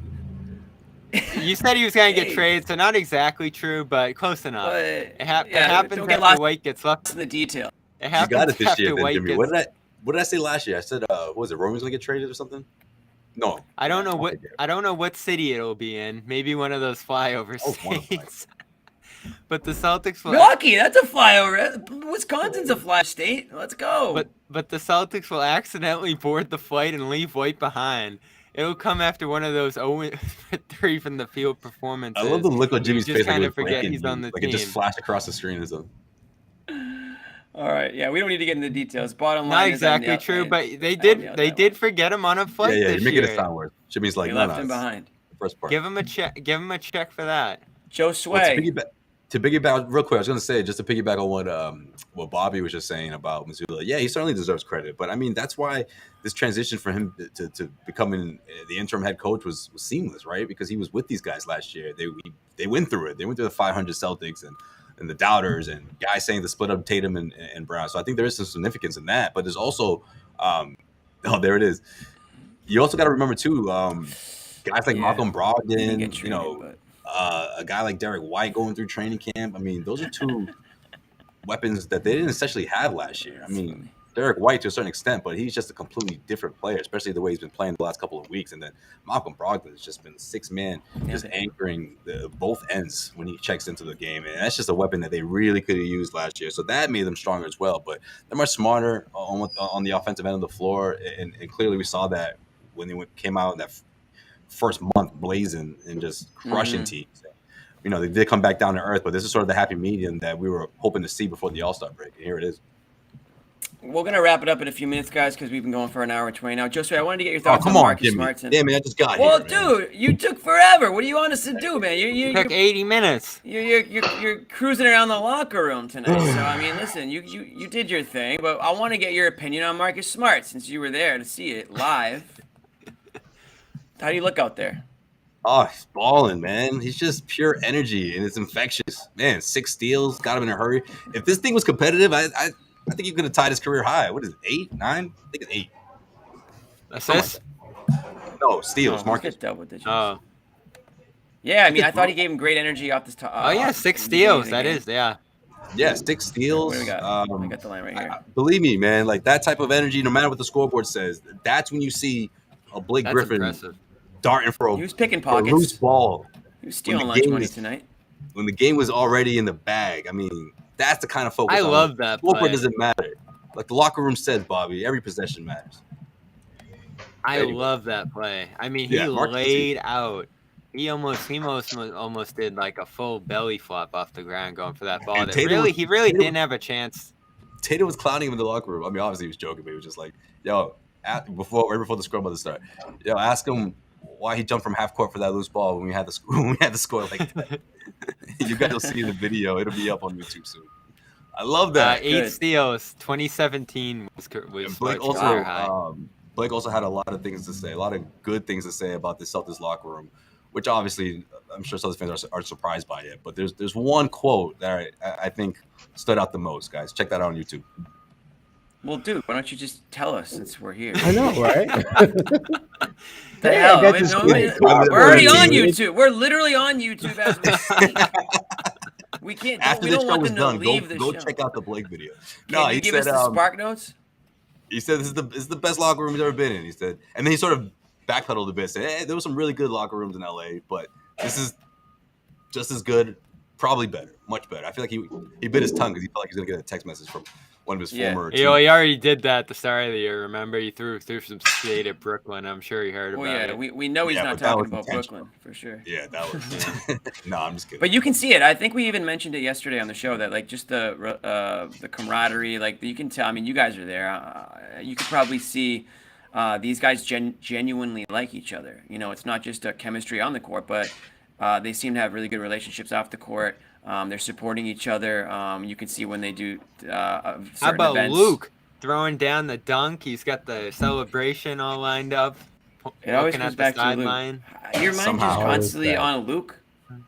You said he was going to get traded, so not exactly true, but close enough. It happens after White gets left in the detail. It happens you got it this after year, then, White Jimmy. gets... What did I say last year? I said, what was it, Roman's going to get traded or something? No. I don't know what city it'll be in. Maybe one of those flyover states. But the Celtics will... Milwaukee, that's a flyover. Wisconsin's a fly state. Let's go. But the Celtics will accidentally board the flight and leave White behind. It'll come after one of those 0-3 from the field performances. I love the look on Jimmy's face. You just kind of forget he's on the team. It just flashed across the screen as a... All right, yeah, we don't need to get into the details. Bottom line, not exactly true, but they did forget him on a flight this year. Yeah, you're making it sound worse. Jimmy's like, left him behind. The first part. Give him a check for that. Josue. To piggyback real quick, I was going to say, just to piggyback on what Bobby was just saying about Muscala. Yeah, he certainly deserves credit, but I mean that's why this transition for him to becoming the interim head coach was seamless, right? Because he was with these guys last year. They went through it. They went through the 500 Celtics and the doubters and guys saying the split up Tatum and Brown. So I think there is some significance in that, but there's also there it is. You also got to remember too, guys like Malcolm Brogdon, a guy like Derek White going through training camp. I mean, those are two weapons that they didn't essentially have last year. I mean, Derek White to a certain extent, but he's just a completely different player, especially the way he's been playing the last couple of weeks. And then Malcolm Brogdon has just been the sixth man, just anchoring both ends when he checks into the game. And that's just a weapon that they really could have used last year. So that made them stronger as well. But they're much smarter on the offensive end of the floor. And clearly we saw that when they came out in that first month blazing and just crushing teams. You know, they did come back down to earth, but this is sort of the happy medium that we were hoping to see before the All-Star break. And here it is. We're going to wrap it up in a few minutes, guys, because we've been going for an hour and 20 now. Josue, I wanted to get your thoughts on Marcus Smart. Yeah, man, I just got here. Well, dude, you took forever. What do you want us to do, man? You took 80 minutes. You're cruising around the locker room tonight. So, I mean, listen, you did your thing, but I want to get your opinion on Marcus Smart since you were there to see it live. How do you look out there? Oh, he's balling, man. He's just pure energy, and it's infectious. Man, 6 steals, got him in a hurry. If this thing was competitive, I think he could have tied his career high. What is it, 8, 9? I think it's 8. Assists? No, steals, Marcus. Double digits. Oh. Yeah, I mean, I thought he gave him great energy off this top. Oh, yeah, 6 steals. That is, yeah. Yeah, 6 steals. What do we got? I got the line right here. Believe me, man, like that type of energy, no matter what the scoreboard says, that's when you see a Blake Griffin impressive. Darting for he was picking pockets. A loose ball. He was stealing lunch money tonight. When the game was already in the bag, I mean, that's the kind of focus. I love that. Scoreboard doesn't matter. Like the locker room says, Bobby, every possession matters. I love that play. I mean, he laid out. He almost did like a full belly flop off the ground going for that ball. He really didn't have a chance. Tatum was clowning him in the locker room. I mean, obviously he was joking, but he was just like, "Yo," right before the scrum was start. "Yo, ask him why he jumped from half court for that loose ball when we had the score like that." You guys will see in the video. It'll be up on YouTube soon. I love that. 8 steals. 2017 was Blake also high. Blake also had a lot of things to say, a lot of good things to say about the Celtics locker room, which obviously I'm sure Celtics fans are surprised by it. But there's one quote that I think stood out the most, guys. Check that out on YouTube. Well, dude, why don't you just tell us since we're here? I know, right? The hell? We're already on YouTube. We're literally on YouTube as we speak. We can't. After we the don't show want was them done, to leave the go show. check out the Blake video. Can you give us the Spark Notes? He said this is the best locker room he's ever been in. He said, and then he sort of backpedaled a bit, said, "Hey, there were some really good locker rooms in LA, but this is just as good, probably better, much better." I feel like he bit his tongue because he felt like he was gonna get a text message from one of his former teams. He already did that at the start of the year. Remember, he threw some shade at Brooklyn. I'm sure he heard about it. We know he's not talking about Brooklyn for sure. Yeah, that was. No, I'm just kidding. But you can see it. I think we even mentioned it yesterday on the show that like just the camaraderie, like you can tell. I mean, you guys are there. You could probably see these guys genuinely like each other. You know, it's not just a chemistry on the court, but they seem to have really good relationships off the court. They're supporting each other. You can see when they do How about events. Luke throwing down the dunk? He's got the celebration all lined up. It always comes back to Luke. Your mind just constantly on Luke.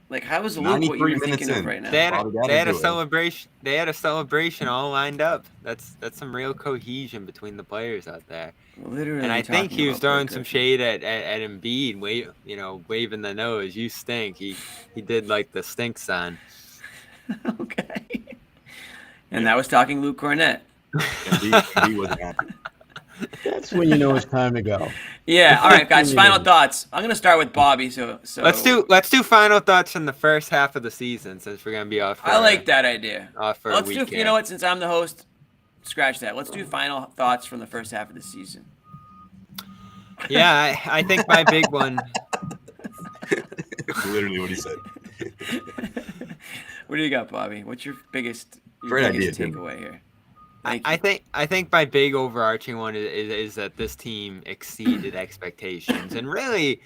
Like, how is Luke what you're thinking of right now? They had a celebration. They had a celebration all lined up. That's some real cohesion between the players out there. Literally, and I think he was throwing some shade at Embiid, waving the nose. You stink. He did like the stink sign. Okay. And that was talking Luke Cornett. Embiid wasn't happy. That's when you know it's time to go. Yeah. All right, guys. Final thoughts. I'm gonna start with Bobby. So let's do final thoughts from the first half of the season since we're gonna be off. I like that idea. Off for let's a weekend. do. You know what? Since I'm the host, scratch that. Let's do final thoughts from the first half of the season. Yeah, I think my big one. Literally what he said. What do you got, Bobby? What's your biggest takeaway here? I think my big overarching one is that this team exceeded expectations, and really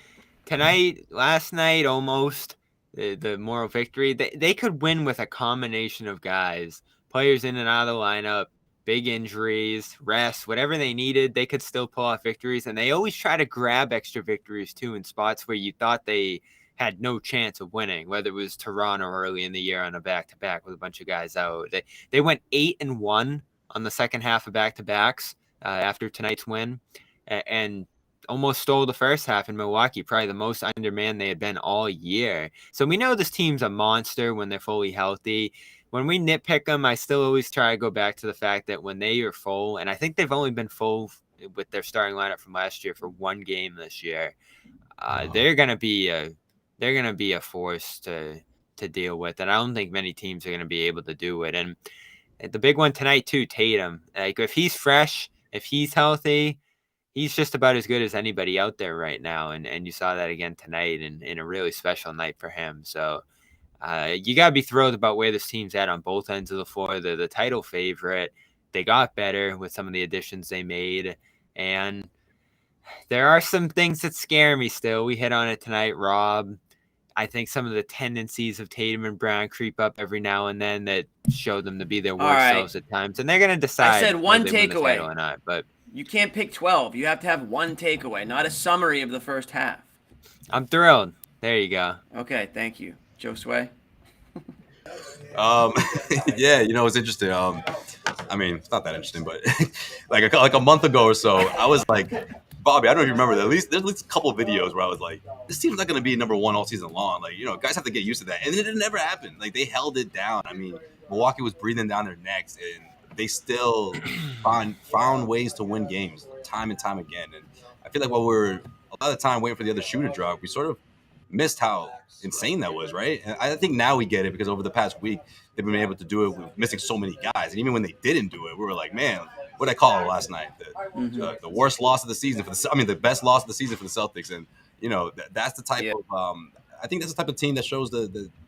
last night almost the moral victory. They could win with a combination of guys, players in and out of the lineup, big injuries, rest, whatever they needed. They could still pull off victories, and they always try to grab extra victories too in spots where you thought they had no chance of winning, whether it was Toronto early in the year on a back-to-back with a bunch of guys out. They went 8-1 on the second half of back-to-backs after tonight's win, and almost stole the first half in Milwaukee, probably the most undermanned they had been all year. So we know this team's a monster when they're fully healthy. When we nitpick them, I still always try to go back to the fact that when they are full, and I think they've only been full with their starting lineup from last year for one game this year, they're gonna be a force to deal with, and I don't think many teams are gonna be able to do it. And the big one tonight too, Tatum. Like if he's fresh, if he's healthy, he's just about as good as anybody out there right now. And you saw that again tonight in a really special night for him. So you got to be thrilled about where this team's at on both ends of the floor. They're the title favorite. They got better with some of the additions they made. And there are some things that scare me still. We hit on it tonight, Rob. I think some of the tendencies of Tatum and Brown creep up every now and then that show them to be their worst selves at times. And they're going to decide I said one whether they win the takeaway title or not. But you can't pick 12. You have to have one takeaway, not a summary of the first half. I'm thrilled. There you go. Okay, thank you. Josue? Yeah, it's interesting. I mean, it's not that interesting, but like a month ago or so, I was like, Bobby, I don't know if you remember that. There's at least a couple of videos where I was like, this team's not going to be number one all season long. Like, guys have to get used to that. And it never happened. Like, they held it down. I mean, Milwaukee was breathing down their necks, and they still found ways to win games time and time again. And I feel like while we're a lot of the time waiting for the other shoe to drop, we sort of missed how insane that was, right? And I think now we get it because over the past week, they've been able to do it with missing so many guys. And even when they didn't do it, we were like, man, what did I call it last night? The worst loss of the season the best loss of the season for the Celtics. And, that's the type of I think that's the type of team that shows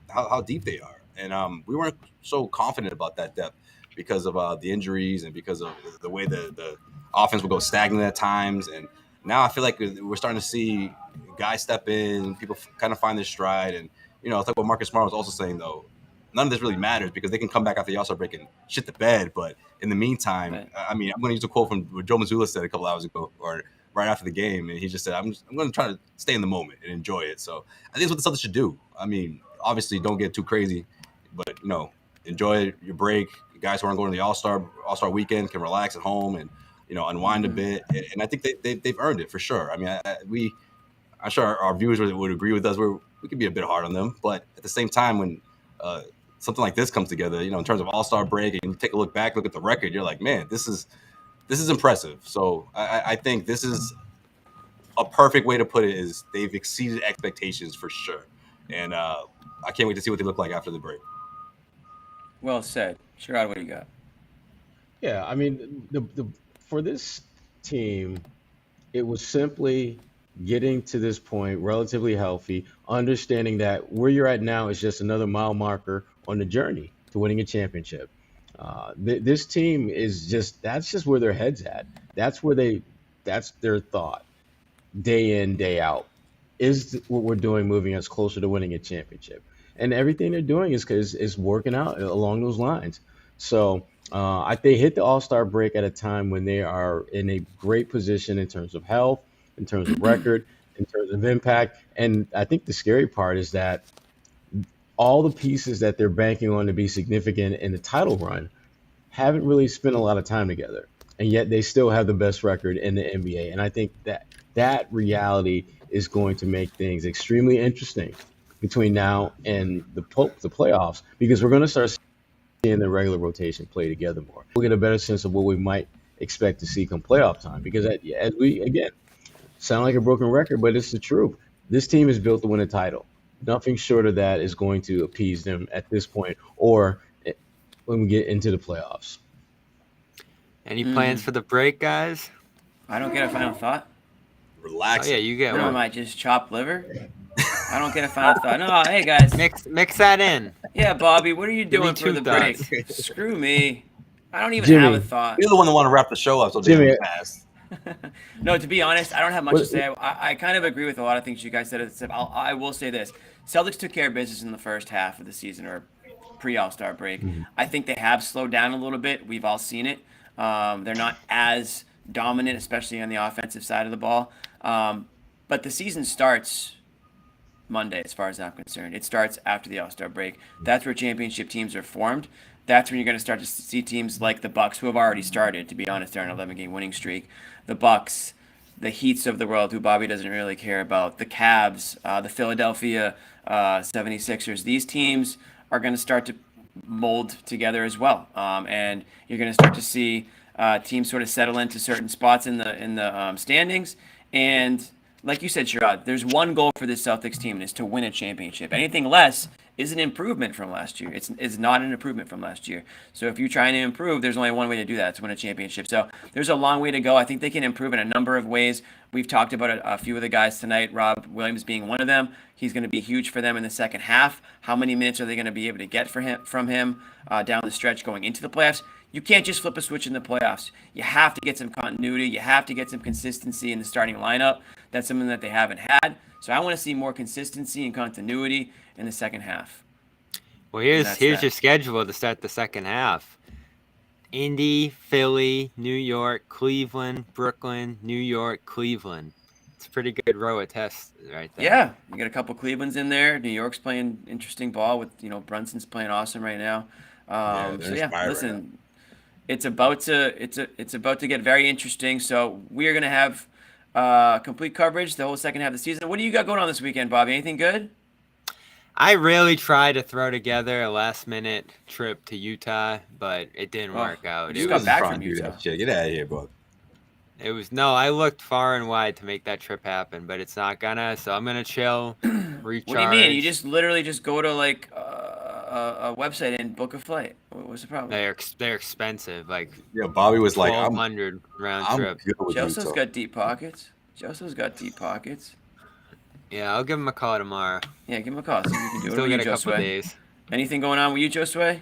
how deep they are. And we weren't so confident about that depth because of the injuries and because of the way the offense would go stagnant at times. And now I feel like we're starting to see guys step in, people kind of find their stride. And, it's like what Marcus Smart was also saying, though. None of this really matters because they can come back after the All-Star break and shit the bed. But in the meantime, I mean, I'm going to use a quote from what Joe Mazzulla said a couple hours ago or right after the game. And he just said, I'm going to try to stay in the moment and enjoy it. So I think that's what the Celtics should do. I mean, obviously don't get too crazy, but, enjoy your break. Guys who aren't going to the All-Star weekend can relax at home and, unwind a bit. And I think they've earned it for sure. I mean, I'm sure our viewers would agree with us. We could be a bit hard on them. But at the same time, when something like this comes together, in terms of All-Star break, and you take a look back, look at the record, you're like, man, this is impressive. So I think this is a perfect way to put it is they've exceeded expectations for sure. And I can't wait to see what they look like after the break. Well said. Sherrod, what do you got? Yeah, I mean, for this team, it was simply getting to this point relatively healthy, understanding that where you're at now is just another mile marker on the journey to winning a championship. This team that's just where their head's at. That's their thought day in, day out. Is what we're doing moving us closer to winning a championship? And everything they're doing is working out along those lines. So they hit the All-Star break at a time when they are in a great position in terms of health, in terms of record, in terms of impact. And I think the scary part is that all the pieces that they're banking on to be significant in the title run haven't really spent a lot of time together. And yet they still have the best record in the NBA. And I think that reality is going to make things extremely interesting between now and the playoffs, because we're going to start seeing the regular rotation play together more. We'll get a better sense of what we might expect to see come playoff time, because as we, again, sound like a broken record, but it's the truth. This team is built to win a title. Nothing short of that is going to appease them at this point or when we get into the playoffs. Any plans for the break, guys? I don't get a final thought. Relax. Oh, yeah, you get What one. am I, just chopped liver? I don't get a final thought. No, hey, guys. Mix that in. Yeah, Bobby, what are you Give me doing for the 2 break? thoughts. Screw me. I don't even Jimmy. have a thought. You're the one that want to wrap the show up, so Jimmy. they pass. No, to be honest, I don't have much to say. I kind of agree with a lot of things you guys said. I will say this. Celtics took care of business in the first half of the season, or pre-All-Star break. I think they have slowed down a little bit. We've all seen it. They're not as dominant, especially on the offensive side of the ball. But the season starts Monday, as far as I'm concerned. It starts after the All-Star break. That's where championship teams are formed. That's when you're going to start to see teams like the Bucks, who have already started, to be honest. They're on an 11-game winning streak. The Bucks, the Heats of the world, who Bobby doesn't really care about. The Cavs, the Philadelphia 76ers. These teams are going to start to mold together as well. And you're going to start to see teams sort of settle into certain spots in the standings. And like you said, Sherrod, there's one goal for this Celtics team, and it's to win a championship. Anything less is an improvement from last year. It's not an improvement from last year. So if you're trying to improve, there's only one way to do that, to win a championship. So there's a long way to go. I think they can improve in a number of ways. We've talked about a few of the guys tonight, Rob Williams being one of them. He's going to be huge for them in the second half. How many minutes are they going to be able to get from him down the stretch going into the playoffs? You can't just flip a switch in the playoffs. You have to get some continuity. You have to get some consistency in the starting lineup. That's something that they haven't had. So I want to see more consistency and continuity in the second half. Well, here's your schedule to start the second half. Indy, Philly, New York, Cleveland, Brooklyn, New York, Cleveland. It's a pretty good row of tests right there. Yeah, you got a couple Clevelands in there. New York's playing interesting ball with, Brunson's playing awesome right now. Listen, it's about to get very interesting. So we are going to have complete coverage the whole second half of the season. What do you got going on this weekend, Bobby? Anything good? I really tried to throw together a last-minute trip to Utah, but it didn't work out. You got back from Utah. Get out of here, bud. I looked far and wide to make that trip happen, but it's not gonna. So I'm gonna chill, recharge. What do you mean? You just literally just go to like a website and book a flight. What's the problem? They're expensive. Like Bobby was like, $1,200 round trip. Joseph's got deep pockets. Yeah, I'll give him a call tomorrow. Yeah, give him a call. See if you can do it. Still got a couple days. Anything going on with you, Josue?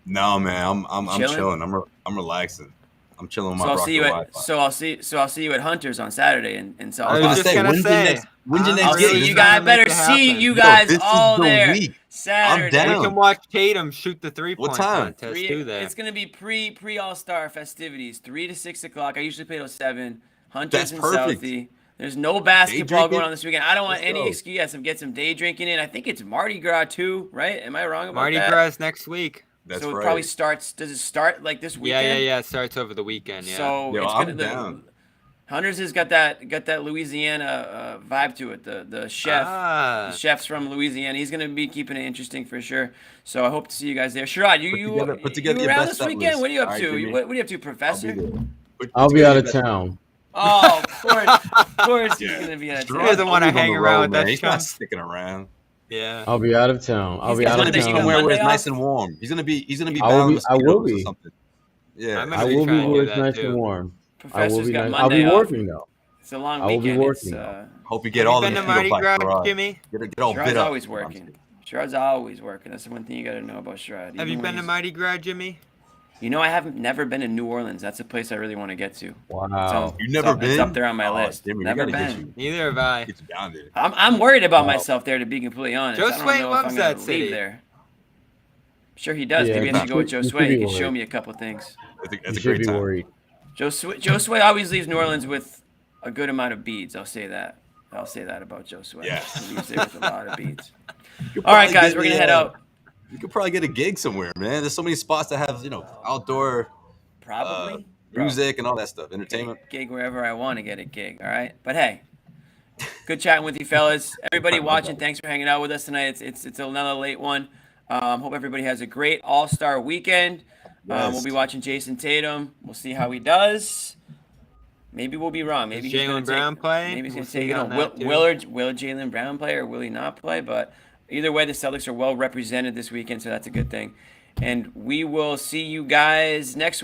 No, man. I'm chilling. I'm relaxing. I'm chilling with my Wi-Fi. So I'll see you at Hunter's on Saturday in South. I was just gonna say. When's your next I'll see you guys. Better see you guys all there. Saturday. I'm down. We can watch Tatum shoot the 3-point What time? contest too. There. It's gonna be pre All-Star festivities, 3 to 6 o'clock. I usually play till 7. Hunter's in Southie. There's no basketball going on this weekend. I don't want any excuse. Get some day drinking in. I think it's Mardi Gras too, right? Am I wrong about Mardi that? Gras next week. That's so it right. probably starts. Does it start like this weekend? Yeah. It starts over the weekend. Yeah. So I'm down. Hunter's has got that Louisiana vibe to it. The chef, the chef's from Louisiana. He's gonna be keeping it interesting for sure. So I hope to see you guys there. Sherrod, you around this weekend? What are you up to? What are you up to, Professor? I'll be out of town. Oh, of course he's gonna be out of town. He doesn't want to hang around with that. He's not sticking around. Yeah. I'll be out of town. He's gonna be somewhere where it's nice and warm. He's gonna be bound I will be. or something. Yeah. I will be where it's nice and warm. Professor's got Monday I'll be off. working though. It's a long I will weekend. be working. Hope you get all the been to Mardi Gras, Jimmy? Get all bit Sherrod's up. always working. Sherrod's always working. That's the one thing you got to know about Sherrod. Have you been to Mardi Gras, Jimmy? I never been to New Orleans. That's a place I really want to get to. Wow. You've never been? It's up there on my list. Jimmy, Never been. Neither have I. Get you down there. I'm worried about myself there, to be completely honest. I don't Josue know loves if I'm that gonna city. leave there. Sure he does. Yeah, Maybe I should go with you should Josue. He be can show worried. me a couple things. It's a should great be time. worried. Josue always leaves New Orleans with a good amount of beads. I'll say that about Josue. Yeah. He leaves there with a lot of beads. All right, guys, we're gonna head out. You could probably get a gig somewhere, man. There's so many spots that have outdoor Probably. music and all that stuff, entertainment. Gig wherever I want to get a gig. All right, but hey, good chatting with you, fellas. Everybody watching, thanks for hanging out with us tonight. It's another late one. Hope everybody has a great All-Star weekend. Yes. We'll be watching Jason Tatum. We'll see how he does. Maybe we'll be wrong. Maybe he's Jaylen Brown play? Maybe he's We'll going to see take on that, too. Will Jaylen Brown play or will he not play? But either way, the Celtics are well represented this weekend, so that's a good thing. And we will see you guys next week.